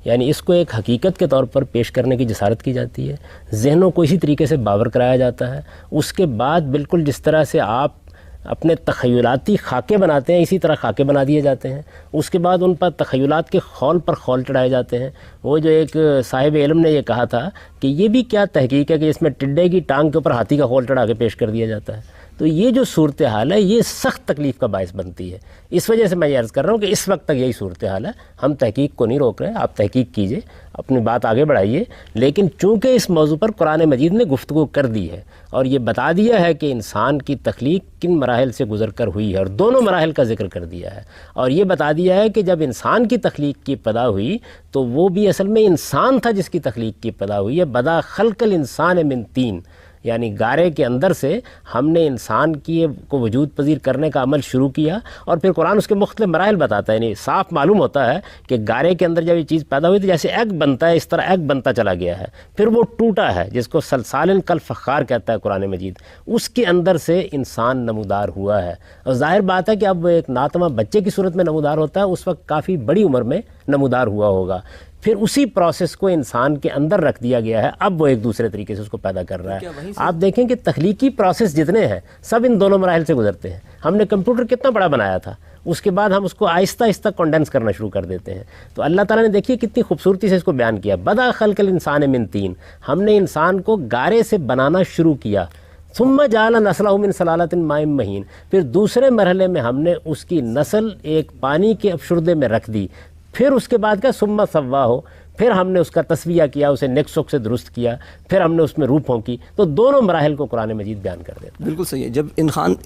یعنی اس کو ایک حقیقت کے طور پر پیش کرنے کی جسارت کی جاتی ہے، ذہنوں کو اسی طریقے سے باور کرایا جاتا ہے. اس کے بعد بالکل جس طرح سے آپ اپنے تخیلاتی خاکے بناتے ہیں اسی طرح خاکے بنا دیے جاتے ہیں. اس کے بعد ان پر تخیلات کے خول پر خول چڑھائے جاتے ہیں. وہ جو ایک صاحب علم نے یہ کہا تھا کہ یہ بھی کیا تحقیق ہے کہ اس میں ٹڈے کی ٹانگ کے اوپر ہاتھی کا خول چڑھا کے پیش کر دیا جاتا ہے. تو یہ جو صورتحال ہے یہ سخت تکلیف کا باعث بنتی ہے. اس وجہ سے میں یہ عرض کر رہا ہوں کہ اس وقت تک یہی صورتحال ہے. ہم تحقیق کو نہیں روک رہے، آپ تحقیق کیجئے، اپنی بات آگے بڑھائیے، لیکن چونکہ اس موضوع پر قرآن مجید نے گفتگو کر دی ہے اور یہ بتا دیا ہے کہ انسان کی تخلیق کن مراحل سے گزر کر ہوئی ہے اور دونوں مراحل کا ذکر کر دیا ہے، اور یہ بتا دیا ہے کہ جب انسان کی تخلیق کی ابتدا ہوئی تو وہ بھی اصل میں انسان تھا جس کی تخلیق کی ابتدا ہوئی ہے. بدا خلق الانسان من طین، یعنی گارے کے اندر سے ہم نے انسان کو وجود پذیر کرنے کا عمل شروع کیا، اور پھر قرآن اس کے مختلف مراحل بتاتا ہے. یعنی صاف معلوم ہوتا ہے کہ گارے کے اندر جب یہ چیز پیدا ہوئی تو جیسے ایگ بنتا ہے اس طرح ایگ بنتا چلا گیا ہے، پھر وہ ٹوٹا ہے جس کو سلسال کالفخار کہتا ہے قرآن مجید، اس کے اندر سے انسان نمودار ہوا ہے. اور ظاہر بات ہے کہ اب وہ ایک ناتواں بچے کی صورت میں نمودار ہوتا ہے، اس وقت کافی بڑی عمر میں نمودار ہوا ہوگا. پھر اسی پروسیس کو انسان کے اندر رکھ دیا گیا ہے، اب وہ ایک دوسرے طریقے سے اس کو پیدا کر رہا ہے. آپ دیکھیں کہ تخلیقی پروسیس جتنے ہیں سب ان دونوں مراحل سے گزرتے ہیں. ہم نے کمپیوٹر کتنا بڑا بنایا تھا، اس کے بعد ہم اس کو آہستہ آہستہ کنڈینس کرنا شروع کر دیتے ہیں. تو اللہ تعالیٰ نے دیکھیے کتنی خوبصورتی سے اس کو بیان کیا. بدا خلق الانسان من طین، ہم نے انسان کو گارے سے بنانا شروع کیا. ثم جعل نسلہ من صلالۃ ماء مہین، پھر دوسرے مرحلے میں ہم نے اس کی نسل ایک پانی کے افشردے میں رکھ دی. پھر اس کے بعد کیا ثم سواہ، پھر ہم نے اس کا تسویہ کیا، اسے نیک سوک سے درست کیا، پھر ہم نے اس میں روح پھونکی. تو دونوں مراحل کو قرآن مجید بیان کر دیتا ہے. بالکل صحیح ہے. جب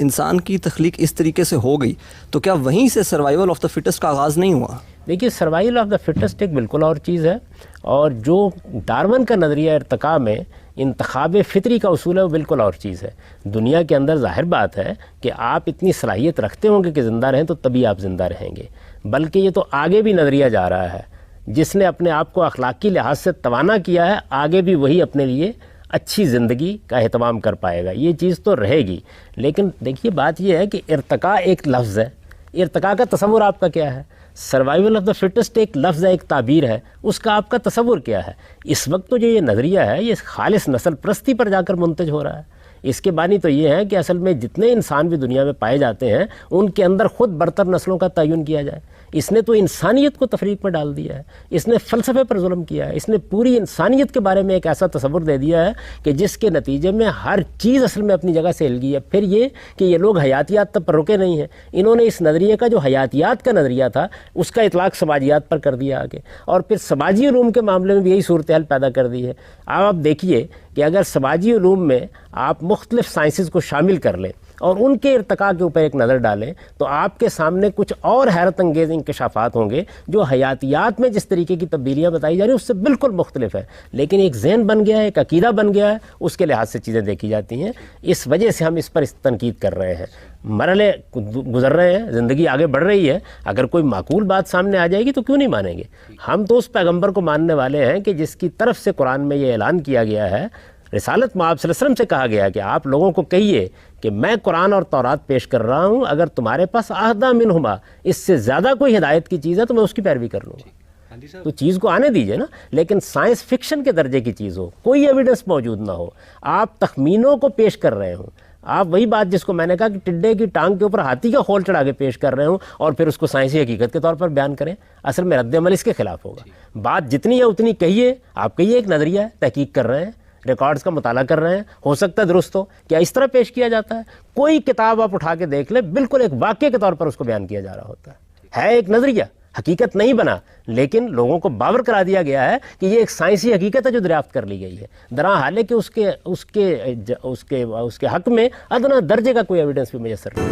انسان کی تخلیق اس طریقے سے ہو گئی تو کیا وہیں سے سروائیول آف دا فٹسٹ کا آغاز نہیں ہوا؟ دیکھیے سروائیول آف دا فٹسٹ ایک بالکل اور چیز ہے، اور جو ڈارون کا نظریہ ارتقاء میں انتخاب فطری کا اصول ہے وہ بالکل اور چیز ہے. دنیا کے اندر ظاہر بات ہے کہ آپ اتنی صلاحیت رکھتے ہوں گے کہ زندہ رہیں تو تبھی آپ زندہ رہیں گے، بلکہ یہ تو آگے بھی نظریہ جا رہا ہے. جس نے اپنے آپ کو اخلاقی لحاظ سے توانا کیا ہے آگے بھی وہی اپنے لیے اچھی زندگی کا اہتمام کر پائے گا. یہ چیز تو رہے گی. لیکن دیکھیے بات یہ ہے کہ ارتقاء ایک لفظ ہے، ارتقاء کا تصور آپ کا کیا ہے؟ سروائیول آف دا فٹسٹ ایک لفظ ہے، ایک تعبیر ہے، اس کا آپ کا تصور کیا ہے؟ اس وقت تو جو یہ نظریہ ہے یہ خالص نسل پرستی پر جا کر منتج ہو رہا ہے. اس کے بانی تو یہ ہے کہ اصل میں جتنے انسان بھی دنیا میں پائے جاتے ہیں ان کے اندر خود برتر نسلوں کا تعین کیا جائے. اس نے تو انسانیت کو تفریق میں ڈال دیا ہے، اس نے فلسفے پر ظلم کیا ہے، اس نے پوری انسانیت کے بارے میں ایک ایسا تصور دے دیا ہے کہ جس کے نتیجے میں ہر چیز اصل میں اپنی جگہ سے ہل گئی ہے. پھر یہ کہ یہ لوگ حیاتیات تک پر رکے نہیں ہیں، انہوں نے اس نظریے کا جو حیاتیات کا نظریہ تھا اس کا اطلاق سماجیات پر کر دیا آگے، اور پھر سماجی علوم کے معاملے میں بھی یہی صورتحال پیدا کر دی ہے. آپ دیکھیے کہ اگر سماجی علوم میں آپ مختلف سائنسز کو شامل کر لیں اور ان کے ارتقاء کے اوپر ایک نظر ڈالیں تو آپ کے سامنے کچھ اور حیرت انگیز انکشافات ہوں گے جو حیاتیات میں جس طریقے کی تبدیلیاں بتائی جا رہی ہیں اس سے بالکل مختلف ہے. لیکن ایک ذہن بن گیا ہے، ایک عقیدہ بن گیا ہے، اس کے لحاظ سے چیزیں دیکھی جاتی ہیں. اس وجہ سے ہم اس پر تنقید کر رہے ہیں. مرحلے گزر رہے ہیں، زندگی آگے بڑھ رہی ہے، اگر کوئی معقول بات سامنے آ جائے گی تو کیوں نہیں مانیں گے؟ ہم تو اس پیغمبر کو ماننے والے ہیں کہ جس کی طرف سے قرآن میں یہ اعلان کیا گیا ہے، رسالت میں آپ صلی اللہ علیہ وسلم سے کہا گیا کہ آپ لوگوں کو کہیے کہ میں قرآن اور تورات پیش کر رہا ہوں، اگر تمہارے پاس اہدیٰ منہما، اس سے زیادہ کوئی ہدایت کی چیز ہے تو میں اس کی پیروی کر لوں گا. تو چیز کو آنے دیجئے نا. لیکن سائنس فکشن کے درجے کی چیز ہو، کوئی ایویڈنس موجود نہ ہو، آپ تخمینوں کو پیش کر رہے ہوں، آپ وہی بات جس کو میں نے کہا کہ ٹڈے کی ٹانگ کے اوپر ہاتھی کا خول چڑھا کے پیش کر رہے ہوں اور پھر اس کو سائنسی حقیقت کے طور پر بیان کریں، اصل میں رد عمل اس کے خلاف ہوگا. بات جتنی ہے اتنی کہیے. آپ کہیے ایک نظریہ ہے، تحقیق کر رہے ہیں، ریکارڈز کا مطالعہ کر رہے ہیں، ہو سکتا ہے درست ہو. کیا اس طرح پیش کیا جاتا ہے؟ کوئی کتاب آپ اٹھا کے دیکھ لیں، بالکل ایک واقعے کے طور پر اس کو بیان کیا جا رہا ہوتا ہے ایک نظریہ، حقیقت نہیں بنا، لیکن لوگوں کو باور کرا دیا گیا ہے کہ یہ ایک سائنسی حقیقت ہے جو دریافت کر لی گئی ہے، درا حال ہے کہ اس کے حق میں ادنا درجے کا کوئی ایویڈنس بھی میسر نہیں.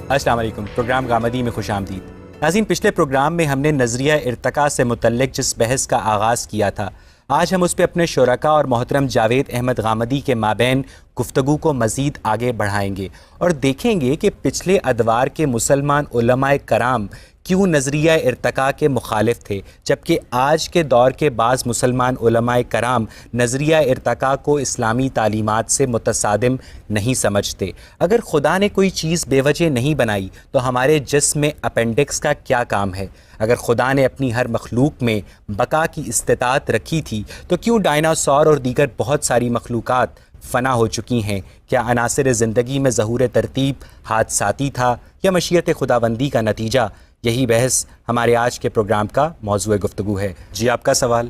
السلام علیکم، پروگرام گامدی میں خوش آمدید. ناظرین، پچھلے پروگرام میں ہم نے نظریہ ارتقاء سے متعلق جس بحث کا آغاز کیا تھا، آج ہم اس پہ اپنے شرکاء اور محترم جاوید احمد غامدی کے مابین گفتگو کو مزید آگے بڑھائیں گے اور دیکھیں گے کہ پچھلے ادوار کے مسلمان علماء کرام کیوں نظریہ ارتقاء کے مخالف تھے، جبکہ آج کے دور کے بعض مسلمان علماء کرام نظریہ ارتقاء کو اسلامی تعلیمات سے متصادم نہیں سمجھتے. اگر خدا نے کوئی چیز بے وجہ نہیں بنائی تو ہمارے جسم میں اپینڈکس کا کیا کام ہے؟ اگر خدا نے اپنی ہر مخلوق میں بقا کی استطاعت رکھی تھی تو کیوں ڈائناسور اور دیگر بہت ساری مخلوقات فنا ہو چکی ہیں؟ کیا عناصر زندگی میں ظہور ترتیب حادثاتی تھا یا مشیت خداوندی کا نتیجہ؟ یہی بحث ہمارے آج کے پروگرام کا موضوع گفتگو ہے. جی آپ کا سوال؟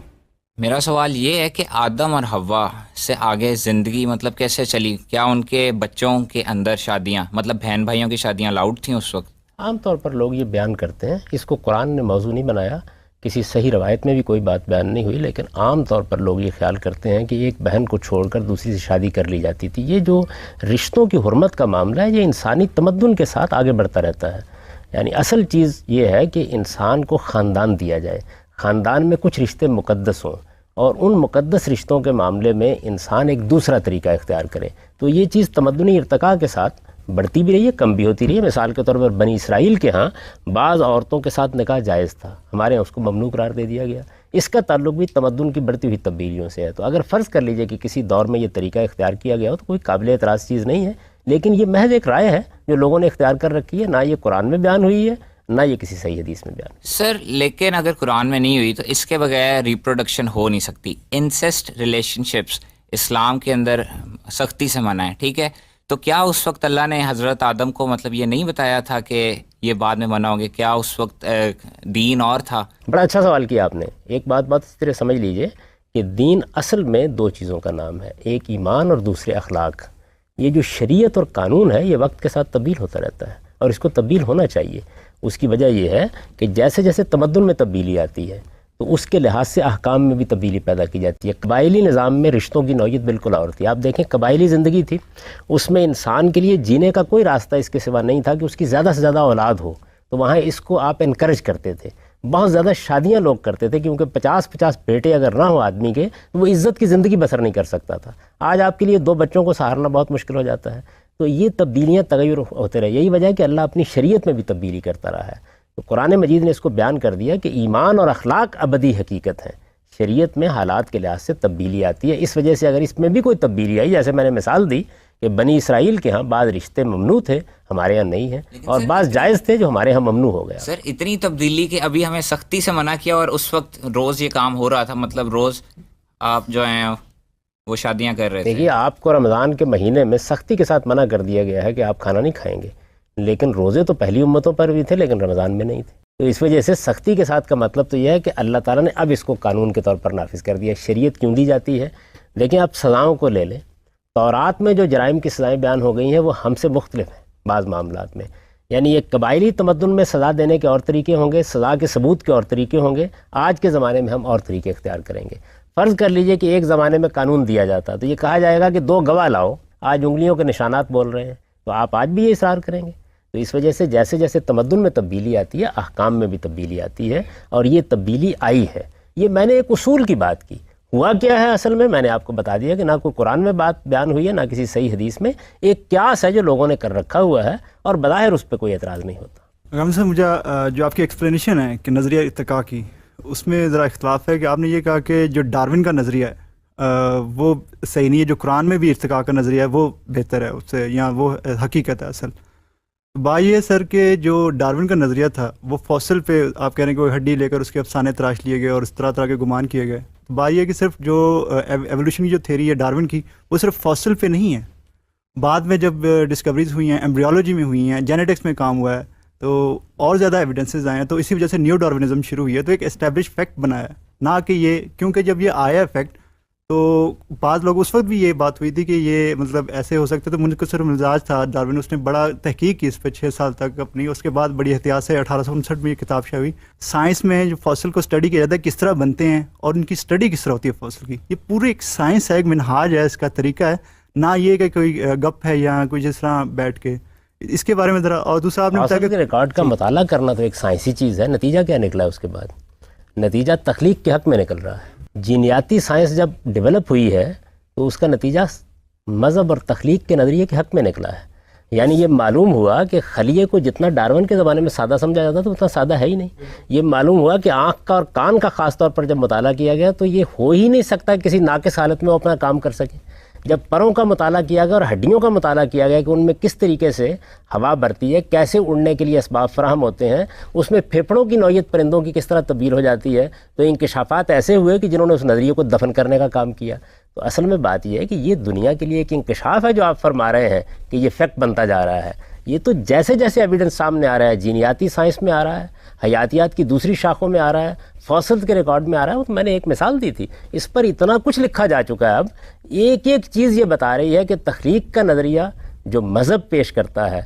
میرا سوال یہ ہے کہ آدم اور حوا سے آگے زندگی مطلب کیسے چلی؟ کیا ان کے بچوں کے اندر شادیاں، مطلب بہن بھائیوں کی شادیاں الاؤڈ تھیں اس وقت؟ عام طور پر لوگ یہ بیان کرتے ہیں، اس کو قرآن نے موضوع نہیں بنایا، کسی صحیح روایت میں بھی کوئی بات بیان نہیں ہوئی، لیکن عام طور پر لوگ یہ خیال کرتے ہیں کہ ایک بہن کو چھوڑ کر دوسری سے شادی کر لی جاتی تھی. یہ جو رشتوں کی حرمت کا معاملہ ہے یہ انسانی تمدن کے ساتھ آگے بڑھتا رہتا ہے. یعنی اصل چیز یہ ہے کہ انسان کو خاندان دیا جائے، خاندان میں کچھ رشتے مقدس ہوں، اور ان مقدس رشتوں کے معاملے میں انسان ایک دوسرا طریقہ اختیار کرے. تو یہ چیز تمدنی ارتقاء کے ساتھ بڑھتی بھی رہی ہے، کم بھی ہوتی رہی ہے. مثال کے طور پر بنی اسرائیل کے ہاں بعض عورتوں کے ساتھ نکاح جائز تھا، ہمارے یہاں اس کو ممنوع قرار دے دیا گیا. اس کا تعلق بھی تمدن کی بڑھتی ہوئی تبدیلیوں سے ہے. تو اگر فرض کر لیجئے کہ کسی دور میں یہ طریقہ اختیار کیا گیا ہو تو کوئی قابل اعتراض چیز نہیں ہے، لیکن یہ محض ایک رائے ہے جو لوگوں نے اختیار کر رکھی ہے. نہ یہ قرآن میں بیان ہوئی ہے، نہ یہ کسی صحیح حدیث میں بیان. سر لیکن اگر قرآن میں نہیں ہوئی تو اس کے بغیر ریپروڈکشن ہو نہیں سکتی. انسیسٹ ریلیشن شپس اسلام کے اندر سختی سے منع ہے، ٹھیک ہے؟ تو کیا اس وقت اللہ نے حضرت آدم کو مطلب یہ نہیں بتایا تھا کہ یہ بعد میں منع ہوگے؟ کیا اس وقت دین اور تھا؟ بڑا اچھا سوال کیا آپ نے. ایک بات اس طرح سمجھ لیجئے کہ دین اصل میں دو چیزوں کا نام ہے، ایک ایمان اور دوسرے اخلاق. یہ جو شریعت اور قانون ہے یہ وقت کے ساتھ تبدیل ہوتا رہتا ہے اور اس کو تبدیل ہونا چاہیے. اس کی وجہ یہ ہے کہ جیسے جیسے تمدن میں تبدیلی آتی ہے تو اس کے لحاظ سے احکام میں بھی تبدیلی پیدا کی جاتی ہے. قبائلی نظام میں رشتوں کی نوعیت بالکل اور تھی. آپ دیکھیں قبائلی زندگی تھی، اس میں انسان کے لیے جینے کا کوئی راستہ اس کے سوا نہیں تھا کہ اس کی زیادہ سے زیادہ اولاد ہو. تو وہاں اس کو آپ انکریج کرتے تھے. بہت زیادہ شادیاں لوگ کرتے تھے کیونکہ 50 بیٹے اگر نہ ہو آدمی کے تو وہ عزت کی زندگی بسر نہیں کر سکتا تھا. آج آپ کے لیے 2 بچوں کو سہارنا بہت مشکل ہو جاتا ہے. تو یہ تبدیلیاں تغیر ہوتے رہے. یہی وجہ ہے کہ اللہ اپنی شریعت میں بھی تبدیلی کرتا رہا ہے. تو قرآن مجید نے اس کو بیان کر دیا کہ ایمان اور اخلاق ابدی حقیقت ہیں. شریعت میں حالات کے لحاظ سے تبدیلی آتی ہے. اس وجہ سے اگر اس میں بھی کوئی تبدیلی آئی، جیسے میں نے مثال دی کہ بنی اسرائیل کے ہاں بعض رشتے ممنوع تھے، ہمارے ہاں نہیں ہیں، اور بعض جائز تھے جو ہمارے ہاں ممنوع ہو گیا. سر اتنی تبدیلی کہ ابھی ہمیں سختی سے منع کیا اور اس وقت روز یہ کام ہو رہا تھا، مطلب روز آپ جو ہیں وہ شادیاں کر رہے تھے. دیکھیے آپ کو رمضان کے مہینے میں سختی کے ساتھ منع کر دیا گیا ہے کہ آپ کھانا نہیں کھائیں گے، لیکن روزے تو پہلی امتوں پر بھی تھے لیکن رمضان میں نہیں تھے. تو اس وجہ سے سختی کے ساتھ کا مطلب تو یہ ہے کہ اللہ تعالیٰ نے اب اس کو قانون کے طور پر نافذ کر دیا. شریعت کیوں دی جاتی ہے؟ لیکن آپ سزاؤں کو لے لیں. تورات میں جو جرائم کی سزائیں بیان ہو گئی ہیں وہ ہم سے مختلف ہیں بعض معاملات میں. یعنی ایک قبائلی تمدن میں سزا دینے کے اور طریقے ہوں گے، سزا کے ثبوت کے اور طریقے ہوں گے. آج کے زمانے میں ہم اور طریقے اختیار کریں گے. فرض کر لیجئے کہ ایک زمانے میں قانون دیا جاتا تو یہ کہا جائے گا کہ 2 گواہ لاؤ، آج انگلیوں کے نشانات بول رہے ہیں، تو آپ آج بھی یہ اصرار کریں گے. تو اس وجہ سے جیسے جیسے تمدن میں تبدیلی آتی ہے احکام میں بھی تبدیلی آتی ہے، اور یہ تبدیلی آئی ہے. یہ میں نے ایک اصول کی بات کی. ہوا کیا ہے اصل میں نے آپ کو بتا دیا کہ نہ کوئی قرآن میں بات بیان ہوئی ہے نہ کسی صحیح حدیث میں. ایک قیاس ہے جو لوگوں نے کر رکھا ہوا ہے اور بظاہر اس پہ کوئی اعتراض نہیں ہوتا. غم صاحب مجھے جو آپ کی ایکسپلینیشن ہے کہ نظریہ ارتقاء کی، اس میں ذرا اختلاف ہے کہ آپ نے یہ کہا کہ جو ڈارون کا نظریہ ہے وہ صحیح نہیں ہے، جو قرآن میں بھی ارتقاء کا نظریہ ہے وہ بہتر ہے اس سے، یا وہ حقیقت ہے اصل. بات یہ سر کہ جو ڈارون کا نظریہ تھا وہ فوسل پہ آپ کہہ رہے ہیں کہ وہ ہڈی لے کر اس کے افسانے تراش لیے گئے اور اس طرح کے گمان کیے گئے. بات یہ کہ صرف جو ایولیوشن کی جو تھیوری ہے ڈارون کی وہ صرف فوسل پہ نہیں ہے. بعد میں جب ڈسکوریز ہوئی ہیں، ایمبریولوجی میں ہوئی ہیں، جینیٹکس میں کام ہوا ہے، تو اور زیادہ ایویڈنسز آئے ہیں. تو اسی وجہ سے نیو ڈارونزم شروع ہوئی ہے. تو ایک اسٹیبلش فیکٹ بنایا ہے، نہ کہ یہ کیونکہ جب یہ آیا فیکٹ تو بعض لوگ اس وقت بھی یہ بات ہوئی تھی کہ یہ مطلب ایسے ہو سکتا ہے. تو منکسر مزاج تھا ڈارون، اس نے بڑا تحقیق کی اس پہ 6 سال تک اپنی. اس کے بعد بڑی احتیاط سے 1859 میں یہ کتاب شائع ہوئی. سائنس میں جو فوسل کو اسٹڈی کیا جاتا ہے کس طرح بنتے ہیں اور ان کی اسٹڈی کس طرح ہوتی ہے فوسل کی، یہ پورے ایک سائنس ہے، ایک منہاج ہے، اس کا طریقہ ہے، نہ یہ کہ کوئی گپ ہے یا کوئی جس طرح بیٹھ کے. اس کے بارے میں ذرا. اور دوسرا آپ نے بتایا کہ ریکارڈ کا مطالعہ کرنا تو ایک سائنسی چیز ہے. نتیجہ کیا نکلا ہے اس کے بعد؟ نتیجہ تخلیق کے حق میں نکل رہا ہے. جینیاتی سائنس جب ڈیولپ ہوئی ہے تو اس کا نتیجہ مذہب اور تخلیق کے نظریے کے حق میں نکلا ہے. یعنی یہ معلوم ہوا کہ خلیے کو جتنا ڈارون کے زمانے میں سادہ سمجھا جاتا تو اتنا سادہ ہے ہی نہیں. یہ معلوم ہوا کہ آنکھ کا اور کان کا خاص طور پر جب مطالعہ کیا گیا تو یہ ہو ہی نہیں سکتا کسی ناقص حالت میں وہ اپنا کام کر سکے. جب پروں کا مطالعہ کیا گیا اور ہڈیوں کا مطالعہ کیا گیا کہ ان میں کس طریقے سے ہوا بھرتی ہے، کیسے اڑنے کے لیے اسباب فراہم ہوتے ہیں، اس میں پھیپھڑوں کی نوعیت پرندوں کی کس طرح تبدیل ہو جاتی ہے، تو انکشافات ایسے ہوئے کہ جنہوں نے اس نظریے کو دفن کرنے کا کام کیا. تو اصل میں بات یہ ہے کہ یہ دنیا کے لیے ایک انکشاف ہے جو آپ فرما رہے ہیں کہ یہ فیکٹ بنتا جا رہا ہے. یہ تو جیسے جیسے ایویڈنس سامنے آ رہا ہے، جینیاتی سائنس میں آ رہا ہے، حیاتیات کی دوسری شاخوں میں آ رہا ہے، فوسلز کے ریکارڈ میں آ رہا ہے. وہ تو میں نے ایک مثال دی تھی، اس پر اتنا کچھ لکھا جا چکا ہے. اب ایک ایک چیز یہ بتا رہی ہے کہ تخلیق کا نظریہ جو مذہب پیش کرتا ہے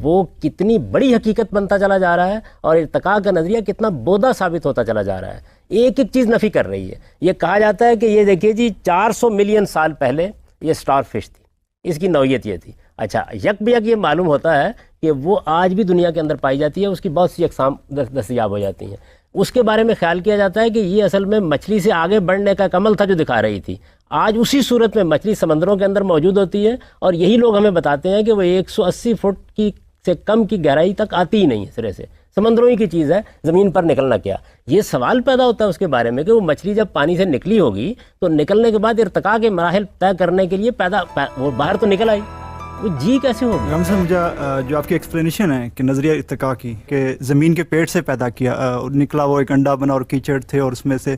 وہ کتنی بڑی حقیقت بنتا چلا جا رہا ہے اور ارتقاء کا نظریہ کتنا بودا ثابت ہوتا چلا جا رہا ہے. ایک ایک چیز نفی کر رہی ہے. یہ کہا جاتا ہے کہ یہ دیکھیے جی 400 ملین سال پہلے یہ اسٹار فش تھی، اس کی نوعیت یہ تھی. اچھا یک بیک یہ معلوم ہوتا ہے کہ وہ آج بھی دنیا کے اندر پائی جاتی ہے، اس کی بہت سی اقسام دستیاب ہو جاتی ہیں. اس کے بارے میں خیال کیا جاتا ہے کہ یہ اصل میں مچھلی سے آگے بڑھنے کا ایک عمل تھا جو دکھا رہی تھی. آج اسی صورت میں مچھلی سمندروں کے اندر موجود ہوتی ہے، اور یہی لوگ ہمیں بتاتے ہیں کہ وہ 180 فٹ کی سے کم کی گہرائی تک آتی ہی نہیں ہے سرے سے، سمندروں ہی کی چیز ہے، زمین پر نکلنا کیا. یہ سوال پیدا ہوتا ہے اس کے بارے میں کہ وہ مچھلی جب پانی سے نکلی ہوگی تو نکلنے کے بعد ارتقاء کے مراحل طے کرنے کے لیے وہ باہر تو نکل آئی، وہ جی کیسے ہوگی؟ رمضان صاحب، مجھے جو آپ کی ایکسپلینیشن ہے کہ نظریہ ارتقاء کی کہ زمین کے پیٹ سے پیدا کیا اور نکلا وہ ایک انڈا بنا اور کیچڑ تھے اور اس میں سے،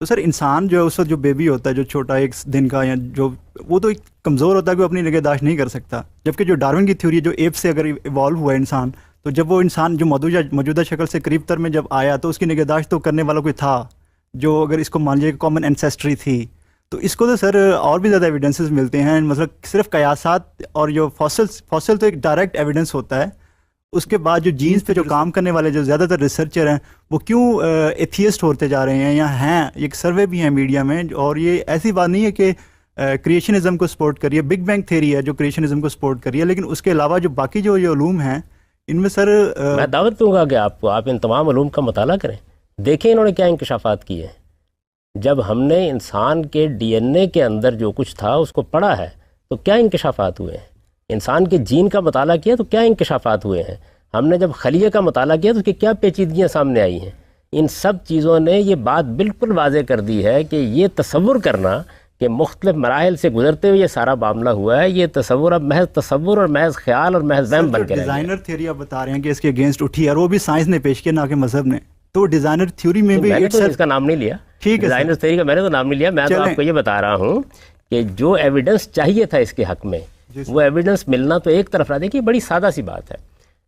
تو سر انسان جو اس وقت جو بیبی ہوتا ہے جو چھوٹا 1 دن کا یا جو، وہ تو ایک کمزور ہوتا ہے کہ وہ اپنی نگہداشت نہیں کر سکتا. جبکہ جو ڈارون کی تھیوری جو ایپ سے اگر ایوالو ہوا ہے انسان، تو جب وہ انسان جو موجودہ شکل سے قریب تر میں جب آیا تو اس کی نگہداشت تو کرنے والوں کوئی تھا، جو اگر اس کو مان لیجیے کہ کامن اینسیسٹری تھی. تو اس کو تو سر اور بھی زیادہ ایویڈنسز ملتے ہیں، مطلب صرف قیاسات اور جو فاسل تو ایک ڈائریکٹ ایویڈنس ہوتا ہے. اس کے بعد جو جینز پہ جو کام کرنے والے جو زیادہ تر ریسرچر ہیں وہ کیوں ایتھیسٹ ہوتے جا رہے ہیں یا ہیں، ایک سروے بھی ہیں میڈیا میں، اور یہ ایسی بات نہیں ہے کہ کریشنزم کو سپورٹ کریے، بگ بینگ تھیوری ہے جو کریشنزم کو سپورٹ کریے، لیکن اس کے علاوہ جو باقی جو یہ علوم ہیں ان میں سر میں دعوت دوں گا کہ آپ ان تمام علوم کا مطالعہ کریں، دیکھیں انہوں نے کیا انکشافات کیے ہیں. جب ہم نے انسان کے ڈی این اے کے اندر جو کچھ تھا اس کو پڑھا ہے تو کیا انکشافات ہوئے ہیں. انسان کے جین کا مطالعہ کیا تو کیا انکشافات ہوئے ہیں. ہم نے جب خلیے کا مطالعہ کیا تو اس کی کیا پیچیدگیاں سامنے آئی ہیں. ان سب چیزوں نے یہ بات بالکل واضح کر دی ہے کہ یہ تصور کرنا کہ مختلف مراحل سے گزرتے ہوئے یہ سارا معاملہ ہوا ہے، یہ تصور اب محض تصور اور محض خیال اور محض وہم بن کے رہ گیا. ڈیزائنر تھیوری آپ بتا رہے ہیں کہ اس کے اگینسٹ اٹھی ہے، اور وہ بھی سائنس نے پیش کیا نہ کہ مذہب نے. تو ڈیزائنر تھیوری میں بھی میں نے تو اس کا نام نہیں لیا، ڈیزائنر تھیوری کا میں نے تو نام نہیں لیا. میں تو آپ کو یہ بتا رہا ہوں کہ جو ایویڈنس چاہیے تھا اس کے حق میں وہ ایویڈنس ملنا تو ایک طرف رہا. دیکھیے بڑی سادہ سی بات ہے،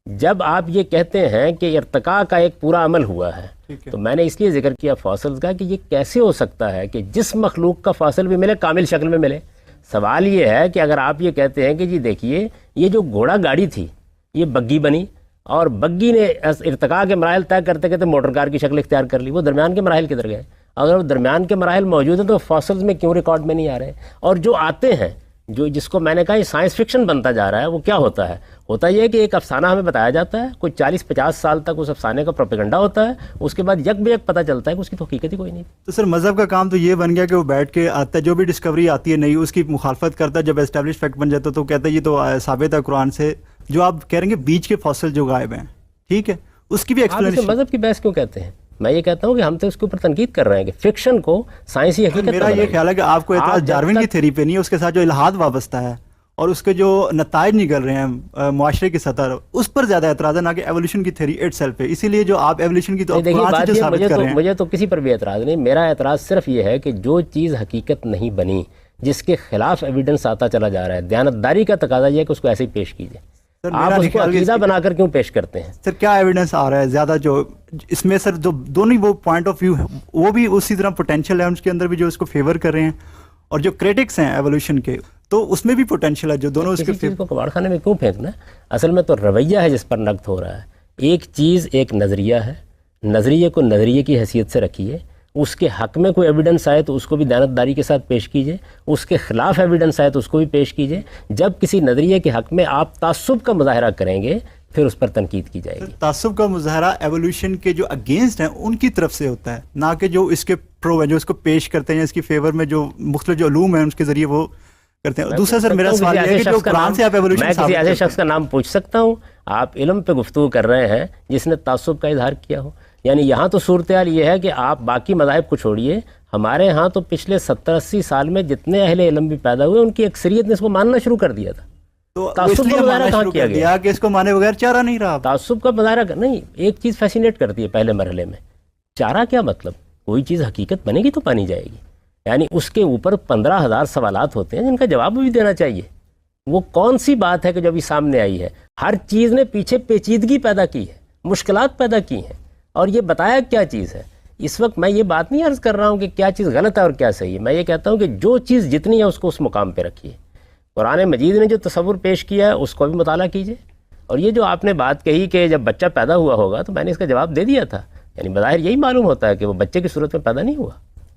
جب آپ یہ کہتے ہیں کہ ارتقاء کا ایک پورا عمل ہوا ہے تو میں نے اس لیے ذکر کیا فاسلز کا کہ یہ کیسے ہو سکتا ہے کہ جس مخلوق کا فاسل بھی ملے کامل شکل میں ملے. سوال یہ ہے کہ اگر آپ یہ کہتے ہیں کہ جی دیکھیے یہ جو گھوڑا گاڑی تھی یہ بگی بنی اور بگی نے ارتقاء کے مراحل طے کرتے کرتے موٹر کار کی شکل اختیار کر لی، وہ درمیان کے مراحل کدھر گئے؟ اگر وہ درمیان کے مراحل موجود ہیں تو فاسلز میں کیوں ریکارڈ میں نہیں آ رہے؟ اور جو آتے ہیں جو جس کو میں نے کہا یہ سائنس فکشن بنتا جا رہا ہے، وہ کیا ہوتا ہے؟ ہوتا یہ ہے کہ ایک افسانہ ہمیں بتایا جاتا ہے، کوئی 40-50 سال تک اس افسانے کا پروپیگنڈا ہوتا ہے، اس کے بعد یک بے یک پتہ چلتا ہے کہ اس کی تو حقیقت ہی کوئی نہیں. تو سر مذہب کا کام تو یہ بن گیا کہ وہ بیٹھ کے آتا ہے، جو بھی ڈسکوری آتی ہے نئی اس کی مخالفت کرتا ہے، جب اسٹیبلش فیکٹ بن جاتا ہے تو کہتا ہے یہ تو ثابت ہے قرآن سے. جو آپ کہہ رہے ہیں کہ بیچ کے فاسل جو غائب ہیں، ٹھیک ہے، اس کی بھی ایکسپلینیشن. مذہب کی بحث کیوں کہتے ہیں؟ میں یہ کہتا ہوں کہ ہم تو اس کے اوپر تنقید کر رہے ہیں کہ فکشن کو سائنسی حقیقت. میرا یہ خیال ہے کہ آپ کو اعتراض ڈارون کی تھیوری پہ نہیں ہے، اس کے ساتھ جو الہاد وابستہ ہے اور اس کے جو نتائج نکل رہے ہیں معاشرے کی سطح اس پر زیادہ اعتراض ہے، نہ کہ ایولیوشن کی تھیوری اٹ سیلف پہ. اسی لیے جو آپ ایولیوشن کی تو مجھے تو کسی پر بھی اعتراض نہیں. میرا اعتراض صرف یہ ہے کہ جو چیز حقیقت نہیں بنی، جس کے خلاف ایویڈنس آتا چلا جا رہا ہے، دیانتداری کا تقاضا یہ ہے کہ اس کو ایسے ہی پیش کیجیے. آپ اس کو عقیدہ بنا کر کیوں پیش کرتے ہیں؟ سر کیا ایویڈنس آ رہا ہے زیادہ جو اس میں؟ سر جو دونوں وہ پوائنٹ آف ویو وہ بھی اسی طرح پوٹینشیل ہے اس کے اندر بھی، جو اس کو فیور کر رہے ہیں، اور جو کریٹکس ہیں ایولیوشن کے تو اس میں بھی پوٹینشیل ہے، جو دونوں اس کے چیز کو کباڑ خانے میں کیوں پھینکنا ہے؟ اصل میں تو رویہ ہے جس پر نقد ہو رہا ہے. ایک چیز ایک نظریہ ہے، نظریے کو نظریے کی حیثیت سے رکھیے، اس کے حق میں کوئی ایویڈنس آئے تو اس کو بھی دیانتداری کے ساتھ پیش کیجیے، اس کے خلاف ایویڈنس آئے تو اس کو بھی پیش کیجیے. جب کسی نظریے کے حق میں آپ تعصب کا مظاہرہ کریں گے پھر اس پر تنقید کی جائے گی. تعصب کا مظاہرہ ایولیوشن کے جو اگینسٹ ہیں ان کی طرف سے ہوتا ہے، نہ کہ جو اس کے پرو ہیں، جو اس کو پیش کرتے ہیں، اس کی فیور میں جو مختلف جو علوم ہیں اس کے ذریعے وہ کرتے ہیں. دوسرا سر میرا سوال یہ ہے کہ جو قرآن سے آپ ایولیوشن، میں کسی ایسے شخص کا نام پوچھ سکتا ہوں؟ آپ علم پہ گفتگو کر رہے ہیں جس نے تعصب کا اظہار کیا ہو. یعنی یہاں تو صورتحال یہ ہے کہ آپ باقی مذاہب کو چھوڑیے، ہمارے ہاں تو پچھلے 70-80 سال میں جتنے اہل علم بھی پیدا ہوئے ان کی اکثریت نے اس کو ماننا شروع کر دیا تھا. تو تعصب کا مظاہرہ کہاں کیا گیا کہ اس کو مانے بغیر چارہ نہیں رہا؟ تعصب کا مظاہرہ نہیں، ایک چیز فیسینیٹ کرتی ہے پہلے مرحلے میں، چارہ کیا مطلب؟ کوئی چیز حقیقت بنے گی تو پانی جائے گی. یعنی اس کے اوپر 15,000 سوالات ہوتے ہیں جن کا جواب بھی دینا چاہیے. وہ کون سی بات ہے کہ جو ابھی سامنے آئی ہے؟ ہر چیز نے پیچھے پیچیدگی پیدا کی ہے، مشکلات پیدا کی ہیں، اور یہ بتایا کیا چیز ہے. اس وقت میں یہ بات نہیں عرض کر رہا ہوں کہ کیا چیز غلط ہے اور کیا صحیح ہے، میں یہ کہتا ہوں کہ جو چیز جتنی ہے اس کو اس مقام پہ رکھیے. قرآن مجید نے جو تصور پیش کیا ہے اس کو بھی مطالعہ کیجیے. اور یہ جو آپ نے بات کہی کہ جب بچہ پیدا ہوا ہوگا، تو میں نے اس کا جواب دے دیا تھا. یعنی بظاہر یہی معلوم ہوتا ہے کہ وہ بچے کی صورت میں پیدا نہیں ہوا،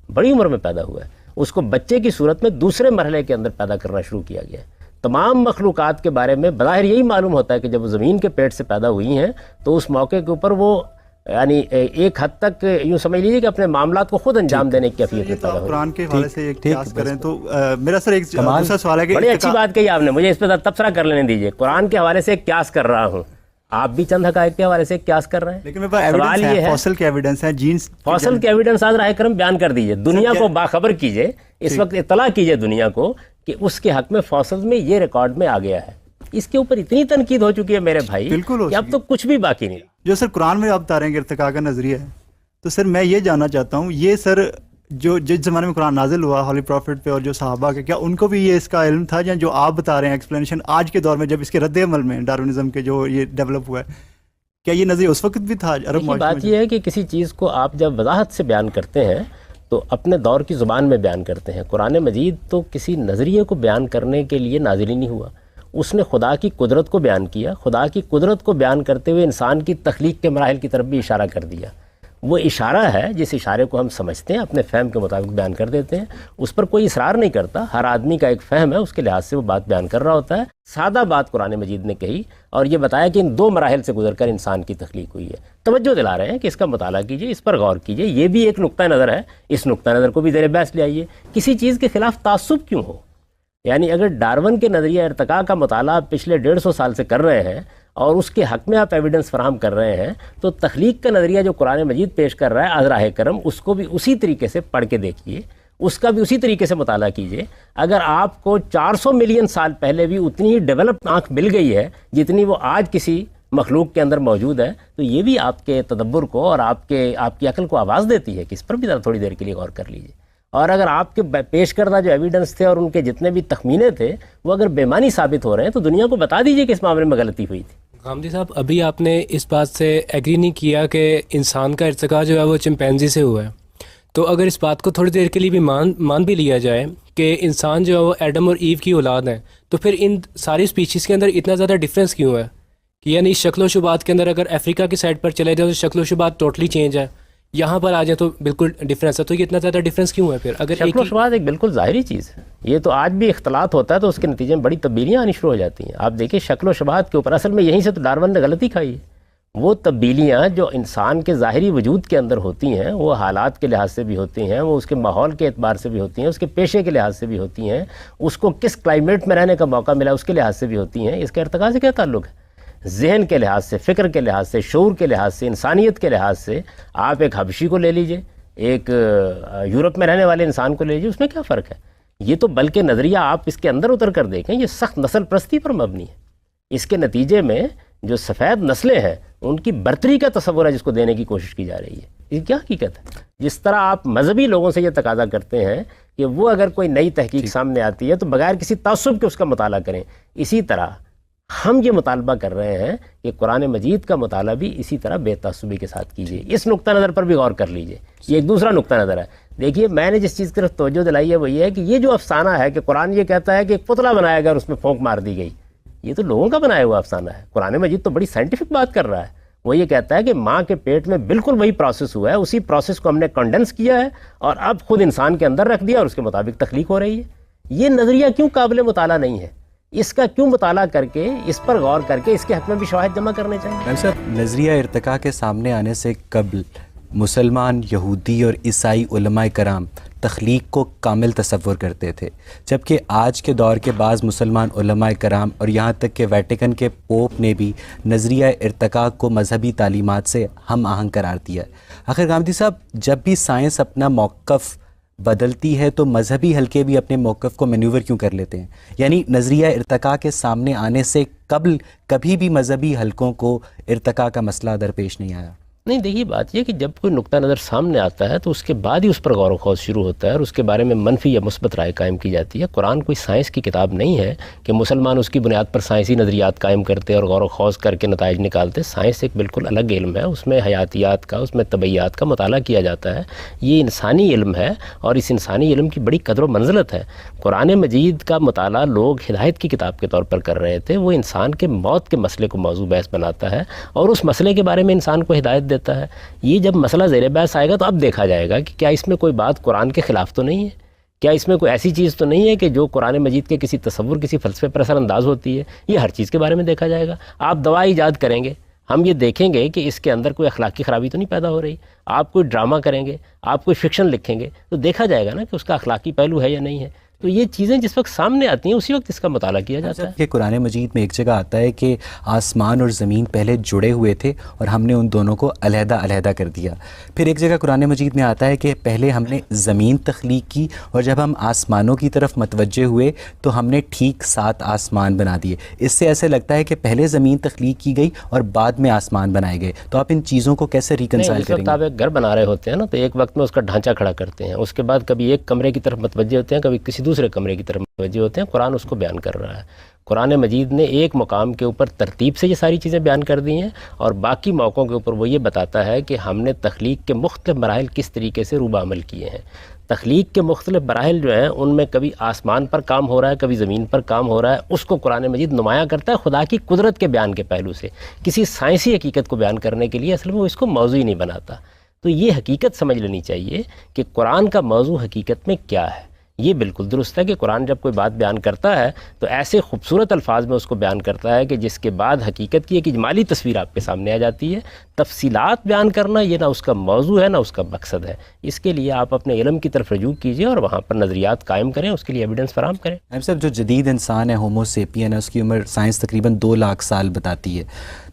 بڑی عمر میں پیدا ہوا ہے. اس کو بچے کی صورت میں دوسرے مرحلے کے اندر پیدا کرنا شروع کیا گیا ہے. تمام مخلوقات کے بارے میں بظاہر یہی معلوم ہوتا ہے کہ جب وہ زمین کے پیٹ سے پیدا ہوئی ہیں تو اس موقع کے اوپر وہ یعنی ایک حد تک یوں سمجھ لیجیے کہ اپنے معاملات کو خود انجام دینے کی کیفیت میں پیدا ہوئی. قرآن کے حوالے سے ایک قیاس کریں تو میرا سر ایک دوسرا سوال ہے کہ بڑی اچھی بات کہی آپ نے, مجھے اس پہ تبصرہ کر لینے دیجیے. قرآن کے حوالے سے ایک قیاس کر رہا ہوں, آپ بھی چند حقائق کے حوالے سے قیاس کر رہے ہیں. لیکن میرے پاس ایویڈنس ہے, فوسل کے ایویڈنس ہیں, جینز فوسل کے ایویڈنس آج راہ کرم بیان کر دیجئے, دنیا کو باخبر کیجئے, اس وقت اطلاع کیجئے دنیا کو کہ اس کے حق میں فوسل میں یہ ریکارڈ میں آ گیا ہے. اس کے اوپر اتنی تنقید ہو چکی ہے میرے بھائی کہ اب تو کچھ بھی باقی نہیں. جو سر قرآن میں آپ بتا رہے ہیں کہ ارتقاء کا نظریہ ہے, تو سر میں یہ جاننا چاہتا ہوں, یہ سر جو جس زمانے میں قرآن نازل ہوا ہولی پروفٹ پہ اور جو صحابہ کے, کیا ان کو بھی یہ اس کا علم تھا, یا جو آپ بتا رہے ہیں ایکسپلینیشن آج کے دور میں جب اس کے رد عمل میں ڈارونزم کے جو یہ ڈیولپ ہوا ہے, کیا یہ نظریہ اس وقت بھی تھا عرب معاشرے میں؟ بات یہ ہے کہ کسی چیز کو آپ جب وضاحت سے بیان کرتے ہیں تو اپنے دور کی زبان میں بیان کرتے ہیں. قرآن مجید تو کسی نظریے کو بیان کرنے کے لیے نازل ہی نہیں ہوا, اس نے خدا کی قدرت کو بیان کیا. خدا کی قدرت کو بیان کرتے ہوئے انسان کی تخلیق کے مراحل کی طرف بھی اشارہ کر دیا. وہ اشارہ ہے, جس اشارے کو ہم سمجھتے ہیں اپنے فہم کے مطابق بیان کر دیتے ہیں, اس پر کوئی اصرار نہیں کرتا. ہر آدمی کا ایک فہم ہے, اس کے لحاظ سے وہ بات بیان کر رہا ہوتا ہے. سادہ بات قرآن مجید نے کہی اور یہ بتایا کہ ان 2 مراحل سے گزر کر انسان کی تخلیق ہوئی ہے. توجہ دلا رہے ہیں کہ اس کا مطالعہ کیجئے, اس پر غور کیجئے. یہ بھی ایک نقطہ نظر ہے, اس نقطہ نظر کو بھی زیر بحث لے آئیے. کسی چیز کے خلاف تعصب کیوں ہو؟ یعنی اگر ڈارون کے نظریہ ارتقاء کا مطالعہ پچھلے 150 سال سے کر رہے ہیں اور اس کے حق میں آپ ایویڈنس فراہم کر رہے ہیں, تو تخلیق کا نظریہ جو قرآن مجید پیش کر رہا ہے از راہ کرم, اس کو بھی اسی طریقے سے پڑھ کے دیکھیے, اس کا بھی اسی طریقے سے مطالعہ کیجیے. اگر آپ کو 400 ملین سال پہلے بھی اتنی ہی ڈیولپڈ آنکھ مل گئی ہے جتنی وہ آج کسی مخلوق کے اندر موجود ہے, تو یہ بھی آپ کے تدبر کو اور آپ کی عقل کو آواز دیتی ہے کہ اس پر بھی ذرا تھوڑی دیر کے لیے غور کر لیجیے. اور اگر آپ کے پیش کردہ جو ایویڈنس تھے اور ان کے جتنے بھی تخمینے تھے وہ اگر بے معنی ثابت ہو رہے ہیں تو دنیا کو بتا دیجیے کہ اس معاملے میں غلطی ہوئی تھی. غامدی صاحب, ابھی آپ نے اس بات سے ایگری نہیں کیا کہ انسان کا ارتقاء جو ہے وہ چمپینزی سے ہوا ہے, تو اگر اس بات کو تھوڑی دیر کے لیے بھی مان بھی لیا جائے کہ انسان جو ہے وہ ایڈم اور ایو کی اولاد ہیں, تو پھر ان ساری اسپیشیز کے اندر اتنا زیادہ ڈفرینس کیوں ہے؟ کہ یعنی شکل و شبات کے اندر اگر افریقہ کی سائڈ پر چلے جائے تو شکل و شبات ٹوٹلی چینج ہے, یہاں پر آ جائیں تو بالکل ڈفرینس ہے, تو یہ اتنا زیادہ ڈفرینس کیوں ہے پھر؟ اگر شکل و شبات ایک بالکل ظاہری چیز ہے, یہ تو آج بھی اختلاط ہوتا ہے تو اس کے نتیجے میں بڑی تبدیلیاں آنی شروع ہو جاتی ہیں. آپ دیکھیں شکل و شبات کے اوپر اصل میں یہیں سے تو ڈارون نے غلطی کھائی ہے. وہ تبدیلیاں جو انسان کے ظاہری وجود کے اندر ہوتی ہیں وہ حالات کے لحاظ سے بھی ہوتی ہیں, وہ اس کے ماحول کے اعتبار سے بھی ہوتی ہیں, اس کے پیشے کے لحاظ سے بھی ہوتی ہیں, اس کو کس کلائمیٹ میں رہنے کا موقع ملا اس کے لحاظ سے بھی ہوتی ہیں. اس کا ارتقاء سے کیا تعلق ہے؟ ذہن کے لحاظ سے, فکر کے لحاظ سے, شعور کے لحاظ سے, انسانیت کے لحاظ سے. آپ ایک حبشی کو لے لیجئے, ایک یورپ میں رہنے والے انسان کو لے لیجئے, اس میں کیا فرق ہے؟ یہ تو بلکہ نظریہ آپ اس کے اندر اتر کر دیکھیں, یہ سخت نسل پرستی پر مبنی ہے. اس کے نتیجے میں جو سفید نسلیں ہیں ان کی برتری کا تصور ہے جس کو دینے کی کوشش کی جا رہی ہے. یہ کیا حقیقت ہے؟ جس طرح آپ مذہبی لوگوں سے یہ تقاضا کرتے ہیں کہ وہ اگر کوئی نئی تحقیق سامنے آتی ہے تو بغیر کسی تعصب کے اس کا مطالعہ کریں, اسی طرح ہم یہ مطالبہ کر رہے ہیں کہ قرآن مجید کا مطالعہ بھی اسی طرح بے تعصبی کے ساتھ کیجیے. اس نقطہ نظر پر بھی غور کر لیجیے. یہ ایک دوسرا نقطہ نظر ہے. دیکھیے, میں نے جس چیز کی طرف توجہ دلائی ہے وہ یہ ہے کہ یہ جو افسانہ ہے کہ قرآن یہ کہتا ہے کہ ایک پتلا بنایا گیا اور اس میں پھونک مار دی گئی, یہ تو لوگوں کا بنایا ہوا افسانہ ہے. قرآن مجید تو بڑی سائنٹیفک بات کر رہا ہے. وہ یہ کہتا ہے کہ ماں کے پیٹ میں بالکل وہی پروسیس ہوا ہے, اسی پروسیس کو ہم نے کنڈنس کیا ہے اور اب خود انسان کے اندر رکھ دیا اور اس کے مطابق تخلیق ہو رہی ہے. یہ نظریہ کیوں قابل مطالعہ نہیں ہے؟ اس کا کیوں مطالعہ کر کے اس پر غور کر کے اس کے حق میں بھی شواہد جمع کرنے چاہیے. صاحب, نظریہ ارتقاء کے سامنے آنے سے قبل مسلمان, یہودی اور عیسائی علماء کرام تخلیق کو کامل تصور کرتے تھے, جبکہ آج کے دور کے بعض مسلمان علماء کرام اور یہاں تک کہ ویٹیکن کے پوپ نے بھی نظریہ ارتقاء کو مذہبی تعلیمات سے ہم آہنگ قرار دیا ہے. آخر غامدی صاحب, جب بھی سائنس اپنا موقف بدلتی ہے تو مذہبی حلقے بھی اپنے موقف کو مینیور کیوں کر لیتے ہیں؟ یعنی نظریہ ارتقاء کے سامنے آنے سے قبل کبھی بھی مذہبی حلقوں کو ارتقاء کا مسئلہ درپیش نہیں آیا. نہیں, دیکھیے بات یہ کہ جب کوئی نقطہ نظر سامنے آتا ہے تو اس کے بعد ہی اس پر غور و خوض شروع ہوتا ہے اور اس کے بارے میں منفی یا مثبت رائے قائم کی جاتی ہے. قرآن کوئی سائنس کی کتاب نہیں ہے کہ مسلمان اس کی بنیاد پر سائنسی نظریات قائم کرتے اور غور و خوض کر کے نتائج نکالتے. سائنس ایک بالکل الگ علم ہے, اس میں حیاتیات کا, اس میں طبیعیات کا مطالعہ کیا جاتا ہے. یہ انسانی علم ہے اور اس انسانی علم کی بڑی قدر و منزلت ہے. قرآن مجید کا مطالعہ لوگ ہدایت کی کتاب کے طور پر کر رہے تھے. وہ انسان کے موت کے مسئلے کو موضوع بحث بناتا ہے اور اس مسئلے کے بارے میں انسان کو ہدایت دیتا ہے. یہ جب مسئلہ زیر بحث آئے گا تو اب دیکھا جائے گا کہ کیا اس میں کوئی بات قرآن کے خلاف تو نہیں ہے, کیا اس میں کوئی ایسی چیز تو نہیں ہے کہ جو قرآن مجید کے کسی تصور کسی فلسفے پر اثر انداز ہوتی ہے؟ یہ ہر چیز کے بارے میں دیکھا جائے گا. آپ دوا ایجاد کریں گے، ہم یہ دیکھیں گے کہ اس کے اندر کوئی اخلاقی خرابی تو نہیں پیدا ہو رہی. آپ کوئی ڈرامہ کریں گے، آپ کوئی فکشن لکھیں گے تو دیکھا جائے گا نا کہ اس کا اخلاقی پہلو ہے یا نہیں ہے. تو یہ چیزیں جس وقت سامنے آتی ہیں اسی وقت اس کا مطالعہ کیا جاتا ہے. کہ قرآن مجید میں ایک جگہ آتا ہے کہ آسمان اور زمین پہلے جڑے ہوئے تھے اور ہم نے ان دونوں کو علیحدہ علیحدہ کر دیا. پھر ایک جگہ قرآن مجید میں آتا ہے کہ پہلے ہم نے زمین تخلیق کی اور جب ہم آسمانوں کی طرف متوجہ ہوئے تو ہم نے ٹھیک 7 آسمان بنا دیے. اس سے ایسے لگتا ہے کہ پہلے زمین تخلیق کی گئی اور بعد میں آسمان بنائے گئے. تو آپ ان چیزوں کو کیسے ریکنسائل کریں گے؟ آپ ایک گھر بنا رہے ہوتے ہیں نا، تو ایک وقت میں اس کا ڈھانچہ کھڑا کرتے ہیں، اس کے بعد کبھی ایک کمرے کی طرف متوجہ ہوتے ہیں، کبھی کسی دوسرے کمرے کی طرف متوجہ ہوتے ہیں. قرآن اس کو بیان کر رہا ہے. قرآن مجید نے ایک مقام کے اوپر ترتیب سے یہ ساری چیزیں بیان کر دی ہیں، اور باقی موقعوں کے اوپر وہ یہ بتاتا ہے کہ ہم نے تخلیق کے مختلف مراحل کس طریقے سے روبہ عمل کیے ہیں. تخلیق کے مختلف مراحل جو ہیں ان میں کبھی آسمان پر کام ہو رہا ہے، کبھی زمین پر کام ہو رہا ہے. اس کو قرآن مجید نمایاں کرتا ہے خدا کی قدرت کے بیان کے پہلو سے. کسی سائنسی حقیقت کو بیان کرنے کے لیے اصل میں وہ اس کو موضوع ہی نہیں بناتا. تو یہ حقیقت سمجھ لینی چاہیے کہ قرآن کا موضوع حقیقت میں کیا ہے. یہ بالکل درست ہے کہ قرآن جب کوئی بات بیان کرتا ہے تو ایسے خوبصورت الفاظ میں اس کو بیان کرتا ہے کہ جس کے بعد حقیقت کی ایک اجمالی تصویر آپ کے سامنے آ جاتی ہے. تفصیلات بیان کرنا یہ نہ اس کا موضوع ہے نہ اس کا مقصد ہے. اس کے لیے آپ اپنے علم کی طرف رجوع کیجئے اور وہاں پر نظریات قائم کریں، اس کے لیے ایویڈنس فراہم کریں. صاحب جو جدید انسان ہے ہومو سیپین ہے، اس کی عمر سائنس تقریباً 2 لاکھ سال بتاتی ہے.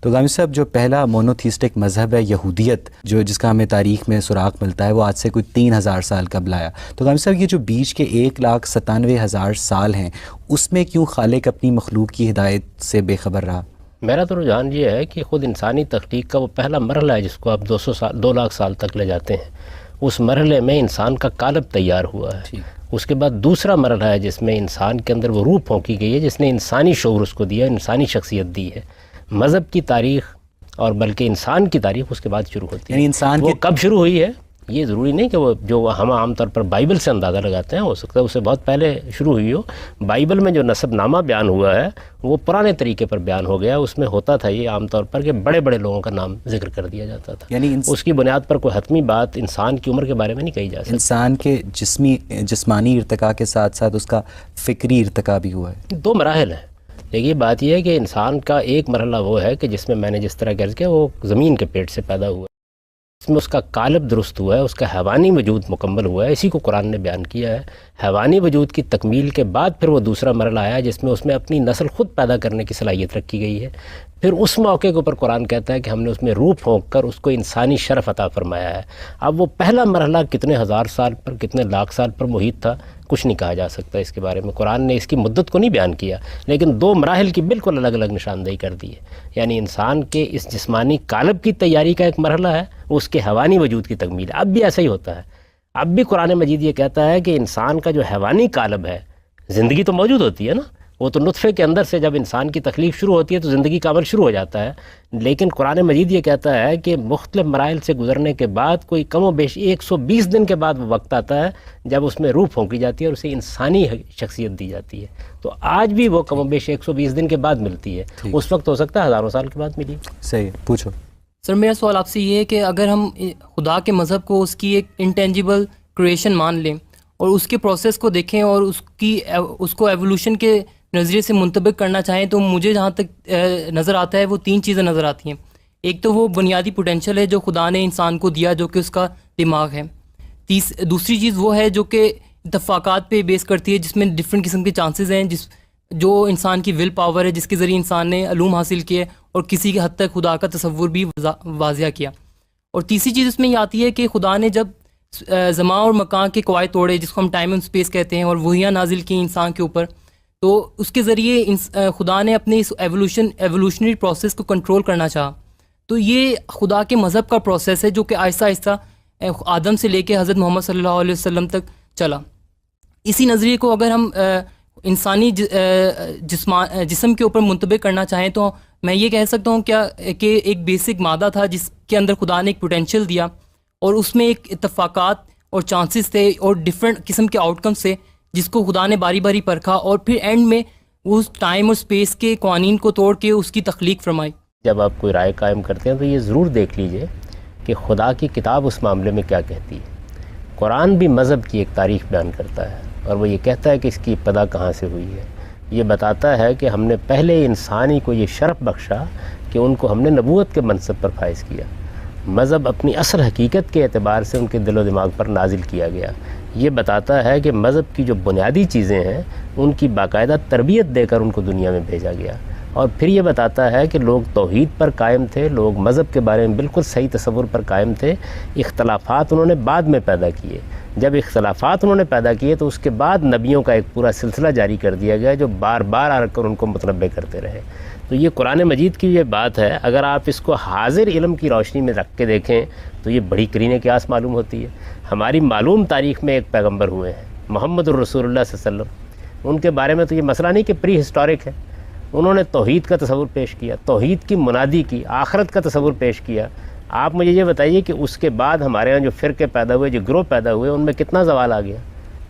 تو غامی صاحب جو پہلا مونوتھیسٹک مذہب ہے یہودیت، جس کا ہمیں تاریخ میں سراغ ملتا ہے، وہ آج سے کوئی 3000 سال قبل آیا. تو غامی صاحب یہ جو بیچ کے 1,97,000 سال ہیں، اس میں کیوں خالق اپنی مخلوق کی ہدایت سے بے خبر رہا؟ میرا تو رجحان یہ ہے کہ خود انسانی تخلیق کا وہ پہلا مرحلہ ہے جس کو آپ 2 لاکھ سال تک لے جاتے ہیں. اس مرحلے میں انسان کا قالب تیار ہوا ہے. اس کے بعد دوسرا مرحلہ ہے جس میں انسان کے اندر وہ روح پھونکی گئی ہے، جس نے انسانی شعور اس کو دیا، انسانی شخصیت دی ہے. مذہب کی تاریخ اور بلکہ انسان کی تاریخ اس کے بعد شروع ہوتی ہے. یعنی انسان وہ کب شروع ہوئی ہے یہ ضروری نہیں کہ وہ جو ہم عام طور پر بائبل سے اندازہ لگاتے ہیں، ہو سکتا ہے اس سے بہت پہلے شروع ہوئی ہو. بائبل میں جو نسب نامہ بیان ہوا ہے وہ پرانے طریقے پر بیان ہو گیا. اس میں ہوتا تھا یہ عام طور پر کہ بڑے بڑے لوگوں کا نام ذکر کر دیا جاتا تھا. یعنی اس کی بنیاد پر کوئی حتمی بات انسان کی عمر کے بارے میں نہیں کہی جا سکتی. انسان کے جسمانی ارتقاء کے ساتھ ساتھ اس کا فکری ارتقاء بھی ہوا ہے. 2 مراحل ہیں. دیکھیے بات یہ ہے کہ انسان کا ایک مرحلہ وہ ہے کہ جس میں میں نے جس طرح عرض کیا وہ زمین کے پیٹ سے پیدا ہوا ہے، اس میں اس کا قالب درست ہوا ہے، اس کا حیوانی وجود مکمل ہوا ہے. اسی کو قرآن نے بیان کیا ہے. حیوانی وجود کی تکمیل کے بعد پھر وہ دوسرا مرحلہ آیا جس میں اس میں اپنی نسل خود پیدا کرنے کی صلاحیت رکھی گئی ہے. پھر اس موقع کے اوپر قرآن کہتا ہے کہ ہم نے اس میں روح پھونک کر اس کو انسانی شرف عطا فرمایا ہے. اب وہ پہلا مرحلہ کتنے ہزار سال پر کتنے لاکھ سال پر محیط تھا کچھ نہیں کہا جا سکتا. اس کے بارے میں قرآن نے اس کی مدت کو نہیں بیان کیا، لیکن 2 مراحل کی بالکل الگ الگ نشاندہی کر دی ہے. یعنی انسان کے اس جسمانی قالب کی تیاری کا ایک مرحلہ ہے، وہ اس کے حیوانی وجود کی تکمیل ہے. اب بھی ایسا ہی ہوتا ہے. اب بھی قرآن مجید یہ کہتا ہے کہ انسان کا جو حیوانی قالب ہے، زندگی تو موجود ہوتی ہے نا، وہ تو نطفے کے اندر سے جب انسان کی تخلیق شروع ہوتی ہے تو زندگی کا عمل شروع ہو جاتا ہے. لیکن قرآن مجید یہ کہتا ہے کہ مختلف مراحل سے گزرنے کے بعد کوئی کم و بیش 120 دن کے بعد وہ وقت آتا ہے جب اس میں روح پھونکی جاتی ہے اور اسے انسانی شخصیت دی جاتی ہے. تو آج بھی وہ کم و بیش 120 دن کے بعد ملتی ہے. اس وقت ہو سکتا ہے ہزاروں سال کے بعد ملی. صحیح. پوچھو سر. میرا سوال آپ سے یہ ہے کہ اگر ہم خدا کے مذہب کو اس کی ایک انٹینجیبل کریشن مان لیں اور اس کے پروسیس کو دیکھیں اور اس کو ایوولوشن کے نظریے سے منطبق کرنا چاہیں تو مجھے جہاں تک نظر آتا ہے وہ 3 چیزیں نظر آتی ہیں. ایک تو وہ بنیادی پوٹینشیل ہے جو خدا نے انسان کو دیا جو کہ اس کا دماغ ہے. دوسری چیز وہ ہے جو کہ اتفاقات پہ بیس کرتی ہے جس میں ڈفرینٹ قسم کے چانسز ہیں، جو انسان کی ول پاور ہے جس کے ذریعے انسان نے علوم حاصل کیے اور کسی حد تک خدا کا تصور بھی واضح کیا. اور تیسری چیز اس میں یہ آتی ہے کہ خدا نے جب زمان اور مکان کے قواعد توڑے جس کو ہم ٹائم اینڈ اسپیس کہتے ہیں اور وحیاں نازل کی انسان کے اوپر، تو اس کے ذریعے خدا نے اپنے اس ایوولوشنری پروسیس کو کنٹرول کرنا چاہا. تو یہ خدا کے مذہب کا پروسیس ہے جو کہ آہستہ آہستہ آدم سے لے کے حضرت محمد صلی اللہ علیہ وسلم تک چلا. اسی نظریے کو اگر ہم انسانی جسم کے اوپر منطبق کرنا چاہیں تو میں یہ کہہ سکتا ہوں کیا کہ ایک بیسک مادہ تھا جس کے اندر خدا نے ایک پوٹینشیل دیا اور اس میں ایک اتفاقات اور چانسز تھے اور ڈفرینٹ قسم کے آؤٹ کمس تھے جس کو خدا نے باری باری پرکھا اور پھر اینڈ میں اس ٹائم اور اسپیس کے قوانین کو توڑ کے اس کی تخلیق فرمائی. جب آپ کوئی رائے قائم کرتے ہیں تو یہ ضرور دیکھ لیجئے کہ خدا کی کتاب اس معاملے میں کیا کہتی ہے. قرآن بھی مذہب کی ایک تاریخ بیان کرتا ہے. اور وہ یہ کہتا ہے کہ اس کی ابتدا کہاں سے ہوئی ہے. یہ بتاتا ہے کہ ہم نے پہلے انسانی کو یہ شرف بخشا کہ ان کو ہم نے نبوت کے منصب پر فائز کیا. مذہب اپنی اصل حقیقت کے اعتبار سے ان کے دل و دماغ پر نازل کیا گیا. یہ بتاتا ہے کہ مذہب کی جو بنیادی چیزیں ہیں ان کی باقاعدہ تربیت دے کر ان کو دنیا میں بھیجا گیا. اور پھر یہ بتاتا ہے کہ لوگ توحید پر قائم تھے, لوگ مذہب کے بارے میں بالکل صحیح تصور پر قائم تھے. اختلافات انہوں نے بعد میں پیدا کیے. جب اختلافات انہوں نے پیدا کیے تو اس کے بعد نبیوں کا ایک پورا سلسلہ جاری کر دیا گیا جو بار بار آ کر ان کو متنبع کرتے رہے. تو یہ قرآن مجید کی یہ بات ہے, اگر آپ اس کو حاضر علم کی روشنی میں رکھ کے دیکھیں تو یہ بڑی کرینِ قیاس معلوم ہوتی ہے. ہماری معلوم تاریخ میں ایک پیغمبر ہوئے ہیں محمد الرسول اللہ صلی اللہ علیہ وسلم. ان کے بارے میں تو یہ مسئلہ نہیں کہ پری ہسٹورک ہے. انہوں نے توحید کا تصور پیش کیا, توحید کی منادی کی, آخرت کا تصور پیش کیا. آپ مجھے یہ بتائیے کہ اس کے بعد ہمارے ہاں جو فرقے پیدا ہوئے, جو گروہ پیدا ہوئے, ان میں کتنا زوال آ گیا,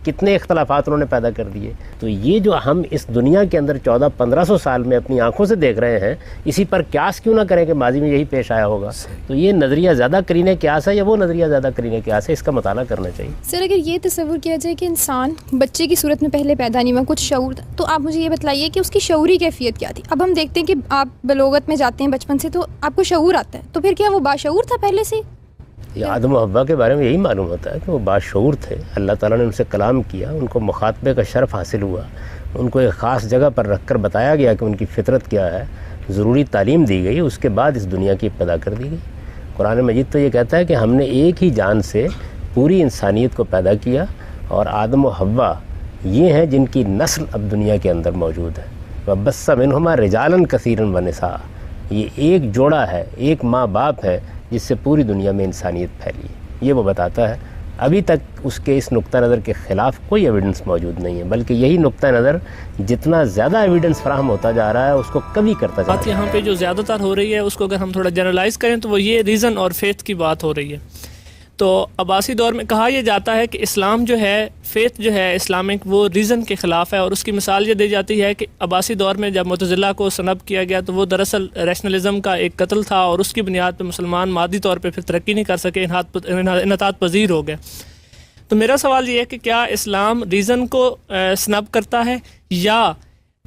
کتنے اختلافات انہوں نے پیدا کر دیے. تو یہ جو ہم اس دنیا کے اندر 1400-1500 سال میں اپنی آنکھوں سے دیکھ رہے ہیں, اسی پر قیاس کیوں نہ کریں کہ ماضی میں یہی پیش آیا ہوگا. تو یہ نظریہ زیادہ کرینِ قیاس ہے یا وہ نظریہ زیادہ کرینِ قیاس ہے, اس کا مطالعہ کرنا چاہیے. سر اگر یہ تصور کیا جائے کہ انسان بچے کی صورت میں پہلے پیدا نہیں ہوا, کچھ شعور تھا, تو آپ مجھے یہ بتلائیے کہ اس کی شعوری کیفیت کیا تھی. اب ہم دیکھتے ہیں کہ آپ بلوغت میں جاتے ہیں بچپن سے تو آپ کو شعور آتا ہے, تو پھر کیا وہ باشعور تھا پہلے سے؟ یہ آدم و حوا کے بارے میں یہی معلوم ہوتا ہے کہ وہ باشعور تھے. اللہ تعالیٰ نے ان سے کلام کیا, ان کو مخاطبے کا شرف حاصل ہوا, ان کو ایک خاص جگہ پر رکھ کر بتایا گیا کہ ان کی فطرت کیا ہے, ضروری تعلیم دی گئی, اس کے بعد اس دنیا کی ابتدا کر دی گئی. قرآن مجید تو یہ کہتا ہے کہ ہم نے ایک ہی جان سے پوری انسانیت کو پیدا کیا, اور آدم و حوا یہ ہیں جن کی نسل اب دنیا کے اندر موجود ہے. وَبَثَّ مِنْهُمَا رِجَالًا كَثِيرًا وَنِسَاءً. یہ ایک جوڑا ہے, ایک ماں باپ ہے جس سے پوری دنیا میں انسانیت پھیلی ہے. یہ وہ بتاتا ہے. ابھی تک اس کے اس نقطہ نظر کے خلاف کوئی ایویڈنس موجود نہیں ہے, بلکہ یہی نقطہ نظر جتنا زیادہ ایویڈنس فراہم ہوتا جا رہا ہے اس کو کبھی کرتا جا رہا ہے. بات یہاں پہ جو زیادہ تر ہو رہی ہے اس کو اگر ہم تھوڑا جنرلائز کریں تو وہ یہ ریزن اور فیتھ کی بات ہو رہی ہے. تو عباسی دور میں کہا یہ جاتا ہے کہ اسلام جو ہے, فیتھ جو ہے اسلامک, وہ ریزن کے خلاف ہے. اور اس کی مثال یہ دی جاتی ہے کہ عباسی دور میں جب معتزلہ کو سنب کیا گیا تو وہ دراصل ریشنلزم کا ایک قتل تھا, اور اس کی بنیاد پہ مسلمان مادی طور پہ پھر ترقی نہیں کر سکے, انحطاط پذیر ہو گئے. تو میرا سوال یہ ہے کہ کیا اسلام ریزن کو سنب کرتا ہے, یا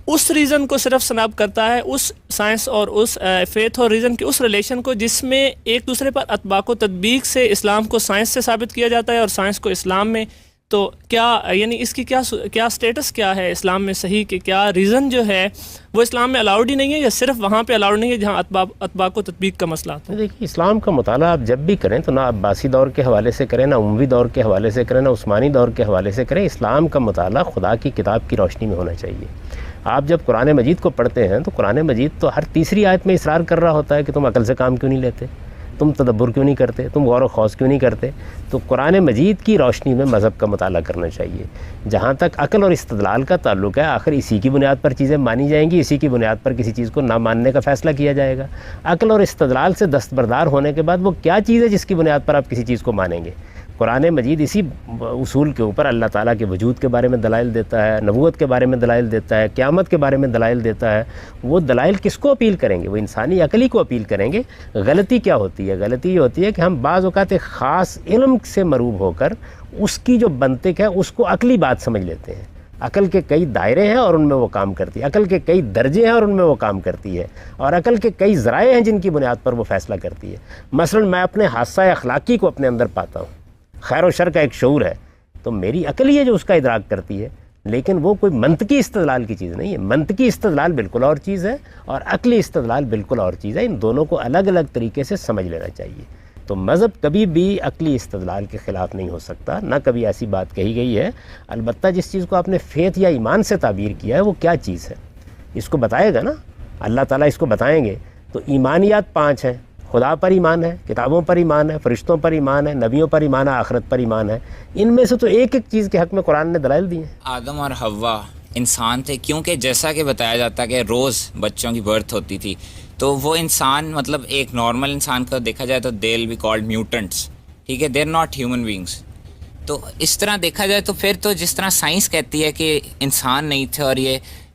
اس ریزن کو صرف سنب کرتا ہے, اس سائنس اور اس فیتھ اور ریزن کے اس ریلیشن کو جس میں ایک دوسرے پر اطباق و تطبیق سے اسلام کو سائنس سے ثابت کیا جاتا ہے اور سائنس کو اسلام میں. تو کیا یعنی اس کی کیا سٹیٹس کیا ہے اسلام میں صحیح, کہ کیا ریزن جو ہے وہ اسلام میں الاؤڈ ہی نہیں ہے, یا صرف وہاں پہ الاؤڈ نہیں ہے جہاں اطباق و تطبیق کا مسئلہ آتا ہے؟ دیکھیے, اسلام کا مطالعہ آپ جب بھی کریں تو نہ عباسی دور کے حوالے سے کریں, نہ اموی دور کے حوالے سے کریں, نہ عثمانی دور کے حوالے سے کریں. اسلام کا مطالعہ خدا کی کتاب کی روشنی میں ہونا چاہیے. آپ جب قرآن مجید کو پڑھتے ہیں تو قرآن مجید تو ہر تیسری آیت میں اصرار کر رہا ہوتا ہے کہ تم عقل سے کام کیوں نہیں لیتے, تم تدبر کیوں نہیں کرتے, تم غور و خوض کیوں نہیں کرتے. تو قرآن مجید کی روشنی میں مذہب کا مطالعہ کرنا چاہیے. جہاں تک عقل اور استدلال کا تعلق ہے, آخر اسی کی بنیاد پر چیزیں مانی جائیں گی, اسی کی بنیاد پر کسی چیز کو نہ ماننے کا فیصلہ کیا جائے گا. عقل اور استدلال سے دستبردار ہونے کے بعد وہ کیا چیز ہے جس کی بنیاد پر آپ کسی چیز کو مانیں گے. قرآن مجید اسی اصول کے اوپر اللہ تعالیٰ کے وجود کے بارے میں دلائل دیتا ہے, نبوت کے بارے میں دلائل دیتا ہے, قیامت کے بارے میں دلائل دیتا ہے. وہ دلائل کس کو اپیل کریں گے؟ وہ انسانی عقل ہی کو اپیل کریں گے. غلطی کیا ہوتی ہے؟ غلطی یہ ہوتی ہے کہ ہم بعض اوقات ایک خاص علم سے مروب ہو کر اس کی جو منطق ہے اس کو عقلی بات سمجھ لیتے ہیں. عقل کے کئی دائرے ہیں اور ان میں وہ کام کرتی ہے, عقل کے کئی درجے ہیں اور ان میں وہ کام کرتی ہے, اور عقل کے کئی ذرائع ہیں جن کی بنیاد پر وہ فیصلہ کرتی ہے. مثلا میں اپنے حادثہ اخلاقی کو اپنے اندر پاتا ہوں, خیر و شر کا ایک شعور ہے, تو میری عقل ہی ہے جو اس کا ادراک کرتی ہے, لیکن وہ کوئی منطقی استدلال کی چیز نہیں ہے. منطقی استدلال بالکل اور چیز ہے اور عقلی استدلال بالکل اور چیز ہے. ان دونوں کو الگ الگ طریقے سے سمجھ لینا چاہیے. تو مذہب کبھی بھی عقلی استدلال کے خلاف نہیں ہو سکتا, نہ کبھی ایسی بات کہی گئی ہے. البتہ جس چیز کو آپ نے فیتھ یا ایمان سے تعبیر کیا ہے وہ کیا چیز ہے, اس کو بتائے گا نا اللہ تعالیٰ, اس کو بتائیں گے. تو ایمانیات 5 ہیں. خدا پر ایمان ہے, کتابوں پر ایمان ہے, فرشتوں پر ایمان ہے, نبیوں پر ایمان ہے, آخرت پر ایمان ہے. ان میں سے تو ایک ایک چیز کے حق میں قرآن نے دلائل دی ہیں. آدم اور حوا انسان تھے, کیونکہ جیسا کہ بتایا جاتا ہے کہ روز بچوں کی برتھ ہوتی تھی, تو وہ انسان مطلب ایک نارمل انسان کو دیکھا جائے تو دے ول بی کالڈ میوٹنٹس, ٹھیک ہے, they are not human beings. تو اس طرح دیکھا جائے تو پھر تو جس طرح سائنس کہتی ہے کہ انسان نہیں تھے اور یہ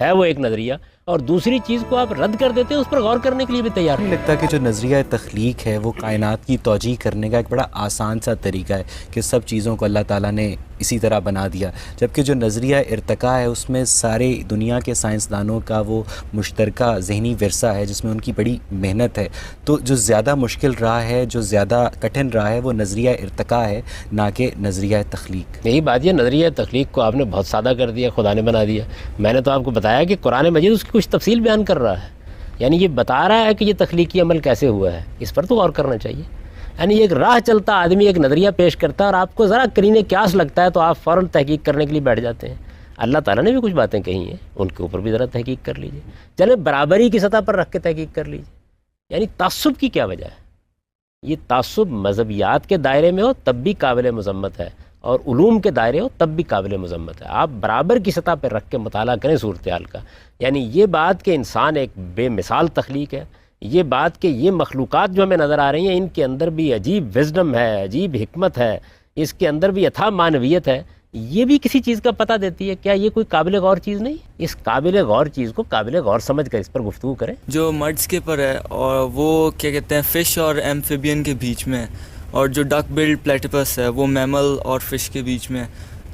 ہے وہ ایک نظریہ، اور دوسری چیز کو آپ رد کر دیتے ہیں، اس پر غور کرنے کے لیے بھی تیار نہیں لگتا کہ جو نظریہ تخلیق ہے وہ کائنات کی توجیہ کرنے کا ایک بڑا آسان سا طریقہ ہے کہ سب چیزوں کو اللہ تعالیٰ نے اسی طرح بنا دیا، جبکہ جو نظریہ ارتقاء ہے اس میں سارے دنیا کے سائنسدانوں کا وہ مشترکہ ذہنی ورثہ ہے جس میں ان کی بڑی محنت ہے. تو جو زیادہ مشکل راہ ہے، جو زیادہ کٹھن راہ ہے، وہ نظریہ ارتقاء ہے نہ کہ نظریہ تخلیق. یہی بات یہ نظریہ تخلیق کو آپ نے بہت سادہ کر دیا، خدا نے بنا دیا. میں نے تو آپ کو بتایا کہ قرآن مجید اس کی کچھ تفصیل بیان کر رہا ہے، یعنی یہ بتا رہا ہے کہ یہ تخلیقی عمل کیسے ہوا ہے، اس پر تو غور کرنا چاہیے. یعنی ایک راہ چلتا آدمی ایک نظریہ پیش کرتا ہے اور آپ کو ذرا قرینِ قیاس لگتا ہے تو آپ فوراً تحقیق کرنے کے لیے بیٹھ جاتے ہیں. اللہ تعالیٰ نے بھی کچھ باتیں کہی ہیں، ان کے اوپر بھی ذرا تحقیق کر لیجیے. چلیں برابری کی سطح پر رکھ کے تحقیق کر لیجیے. یعنی تعصب کی کیا وجہ ہے؟ یہ تعصب مذہبیات کے دائرے میں ہو تب بھی قابل مذمت ہے، اور علوم کے دائرے ہو تب بھی قابل مذمت ہے. آپ برابر کی سطح پہ رکھ کے مطالعہ کریں صورتحال کا. یعنی یہ بات کہ انسان ایک بے مثال تخلیق ہے، یہ بات کہ یہ مخلوقات جو ہمیں نظر آ رہی ہیں ان کے اندر بھی عجیب وزڈم ہے، عجیب حکمت ہے، اس کے اندر بھی اتھا معنویت ہے، یہ بھی کسی چیز کا پتہ دیتی ہے. کیا یہ کوئی قابل غور چیز نہیں؟ اس قابل غور چیز کو قابل غور سمجھ کر اس پر گفتگو کریں. جو مرڈ اسکیپر ہے اور وہ کیا کہتے ہیں فش اور ایمفیبین کے بیچ میں، اور جو ڈک بلڈ پلیٹیپس ہے وہ میمل اور فش کے بیچ میں.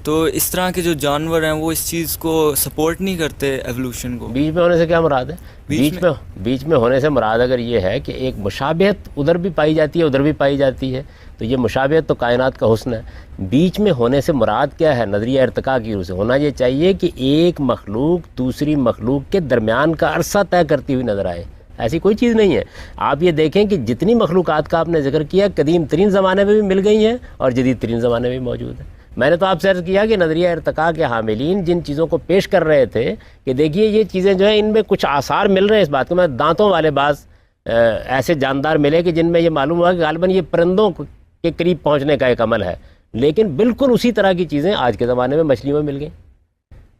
تو اس طرح کے جو جانور ہیں وہ اس چیز کو سپورٹ نہیں کرتے ایوولوشن کو. بیچ میں ہونے سے کیا مراد ہے؟ بیچ میں ہونے سے مراد اگر یہ ہے کہ ایک مشابہت ادھر بھی پائی جاتی ہے ادھر بھی پائی جاتی ہے، تو یہ مشابہت تو کائنات کا حسن ہے. بیچ میں ہونے سے مراد کیا ہے؟ نظریہ ارتقاء کی روح سے ہونا یہ چاہیے کہ ایک مخلوق دوسری مخلوق کے درمیان کا عرصہ طے کرتی ہوئی نظر آئے. ایسی کوئی چیز نہیں ہے. آپ یہ دیکھیں کہ جتنی مخلوقات کا آپ نے ذکر کیا قدیم ترین زمانے میں بھی مل گئی ہیں اور جدید ترین زمانے میں بھی موجود ہیں. میں نے تو آپ سے عرض کیا کہ نظریہ ارتقاء کے حاملین جن چیزوں کو پیش کر رہے تھے کہ دیکھیے یہ چیزیں جو ہیں ان میں کچھ آثار مل رہے ہیں اس بات کے، میں دانتوں والے بعض ایسے جاندار ملے کہ جن میں یہ معلوم ہوا کہ غالباً یہ پرندوں کے قریب پہنچنے کا ایک عمل ہے، لیکن بالکل اسی طرح کی چیزیں آج کے زمانے میں مچھلیوں میں مل گئیں.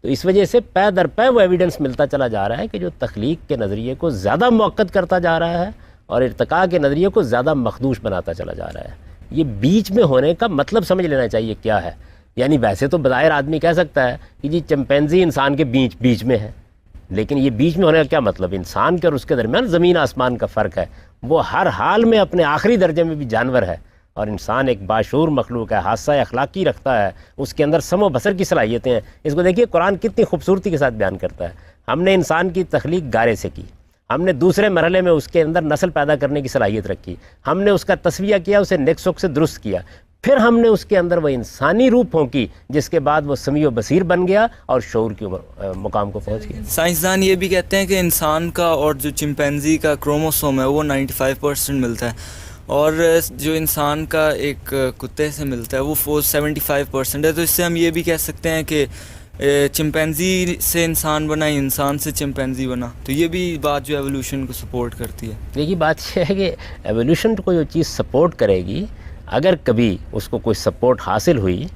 تو اس وجہ سے پے در پے وہ ایویڈنس ملتا چلا جا رہا ہے کہ جو تخلیق کے نظریے کو زیادہ موقت کرتا جا رہا ہے اور ارتقاء کے نظریے کو زیادہ مخدوش بناتا چلا جا رہا ہے. یہ بیچ میں ہونے کا مطلب سمجھ لینا چاہیے کیا ہے. یعنی ویسے تو بظاہر آدمی کہہ سکتا ہے کہ جی چمپینزی انسان کے بیچ میں ہے، لیکن یہ بیچ میں ہونے کا کیا مطلب؟ انسان کے اور اس کے درمیان زمین آسمان کا فرق ہے. وہ ہر حال میں اپنے آخری درجے میں بھی جانور ہے، اور انسان ایک باشعور مخلوق ہے، حادثہ اخلاقی رکھتا ہے، اس کے اندر سم و بصر کی صلاحیتیں ہیں. اس کو دیکھیے قرآن کتنی خوبصورتی کے ساتھ بیان کرتا ہے. ہم نے انسان کی تخلیق گارے سے کی، ہم نے دوسرے مرحلے میں اس کے اندر نسل پیدا کرنے کی صلاحیت رکھی، ہم نے اس کا تصفیہ کیا، اسے نیک سوک سے درست کیا، پھر ہم نے اس کے اندر وہ انسانی روح پھونکی جس کے بعد وہ سمیع و بصیر بن گیا اور شعور کی مقام کو پہنچ گیا. سائنسدان یہ بھی کہتے ہیں کہ انسان کا اور جو چمپینزی کا کروموسوم ہے وہ 95% ملتا ہے، اور جو انسان کا ایک کتے سے ملتا ہے وہ 75% ہے. تو اس سے ہم یہ بھی کہہ سکتے ہیں کہ چمپینزی سے انسان بنا، انسان سے چمپینزی بنا. تو یہ بھی بات جو ایوولوشن کو سپورٹ کرتی ہے. دیکھیے بات یہ ہے کہ ایوولوشن کو جو چیز سپورٹ کرے گی، اگر کبھی اس کو کوئی سپورٹ حاصل ہوئی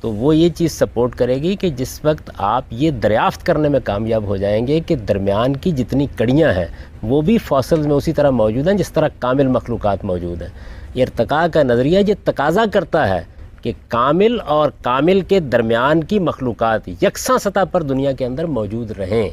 تو وہ یہ چیز سپورٹ کرے گی کہ جس وقت آپ یہ دریافت کرنے میں کامیاب ہو جائیں گے کہ درمیان کی جتنی کڑیاں ہیں وہ بھی فاسلز میں اسی طرح موجود ہیں جس طرح کامل مخلوقات موجود ہیں. یہ ارتقاء کا نظریہ یہ تقاضا کرتا ہے کہ کامل اور کامل کے درمیان کی مخلوقات یکساں سطح پر دنیا کے اندر موجود رہیں.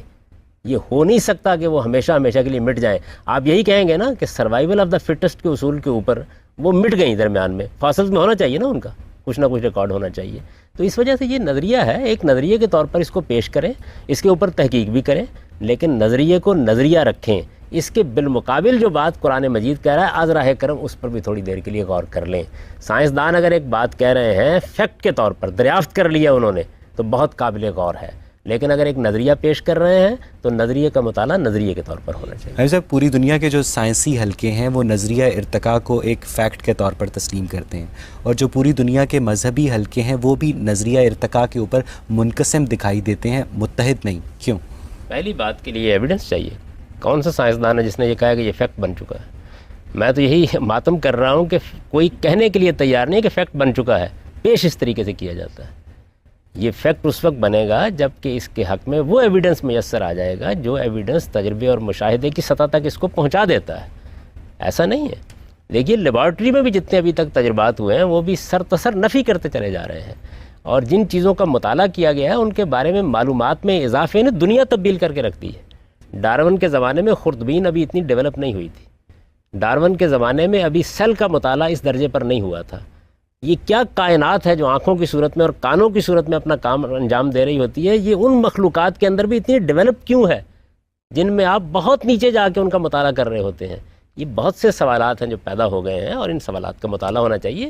یہ ہو نہیں سکتا کہ وہ ہمیشہ کے لیے مٹ جائیں. آپ یہی کہیں گے نا کہ سروائیول آف دا فٹسٹ کے اصول کے اوپر وہ مٹ گئیں درمیان میں، فاسلز میں ہونا چاہیے نا، ان کا کچھ نہ کچھ ریکارڈ ہونا چاہیے. تو اس وجہ سے یہ نظریہ ہے، ایک نظریے کے طور پر اس کو پیش کریں، اس کے اوپر تحقیق بھی کریں، لیکن نظریے کو نظریہ رکھیں. اس کے بالمقابل جو بات قرآن مجید کہہ رہا ہے از راہ کرم، اس پر بھی تھوڑی دیر کے لیے غور کر لیں. سائنسدان اگر ایک بات کہہ رہے ہیں فیکٹ کے طور پر دریافت کر لیا انہوں نے تو بہت قابل غور ہے، لیکن اگر ایک نظریہ پیش کر رہے ہیں تو نظریے کا مطالعہ نظریے کے طور پر ہونا چاہیے. صاحب پوری دنیا کے جو سائنسی حلقے ہیں وہ نظریہ ارتقاء کو ایک فیکٹ کے طور پر تسلیم کرتے ہیں، اور جو پوری دنیا کے مذہبی حلقے ہیں وہ بھی نظریہ ارتقاء کے اوپر منقسم دکھائی دیتے ہیں، متحد نہیں. کیوں؟ پہلی بات کے لیے ایویڈنس چاہیے. کون سا سائنسدان ہے جس نے یہ کہا کہ یہ فیکٹ بن چکا ہے؟ میں تو یہی ماتم کر رہا ہوں کہ کوئی کہنے کے لیے تیار نہیں کہ فیکٹ بن چکا ہے. پیش اس طریقے سے کیا جاتا ہے. یہ فیکٹ اس وقت بنے گا جب کہ اس کے حق میں وہ ایویڈنس میسر آ جائے گا جو ایویڈنس تجربے اور مشاہدے کی سطح تک اس کو پہنچا دیتا ہے. ایسا نہیں ہے. دیکھیے لیبارٹری میں بھی جتنے ابھی تک تجربات ہوئے ہیں وہ بھی سرتسر نفی کرتے چلے جا رہے ہیں. اور جن چیزوں کا مطالعہ کیا گیا ہے ان کے بارے میں معلومات میں اضافے نے دنیا تبدیل کر کے رکھ دی ہے۔ ڈارون کے زمانے میں خوردبین ابھی اتنی ڈیولپ نہیں ہوئی تھی، ڈارون کے زمانے میں ابھی سیل کا مطالعہ اس درجے پر نہیں ہوا تھا۔ یہ کیا کائنات ہے جو آنکھوں کی صورت میں اور کانوں کی صورت میں اپنا کام انجام دے رہی ہوتی ہے، یہ ان مخلوقات کے اندر بھی اتنی ڈیولپ کیوں ہے جن میں آپ بہت نیچے جا کے ان کا مطالعہ کر رہے ہوتے ہیں؟ یہ بہت سے سوالات ہیں جو پیدا ہو گئے ہیں اور ان سوالات کا مطالعہ ہونا چاہیے۔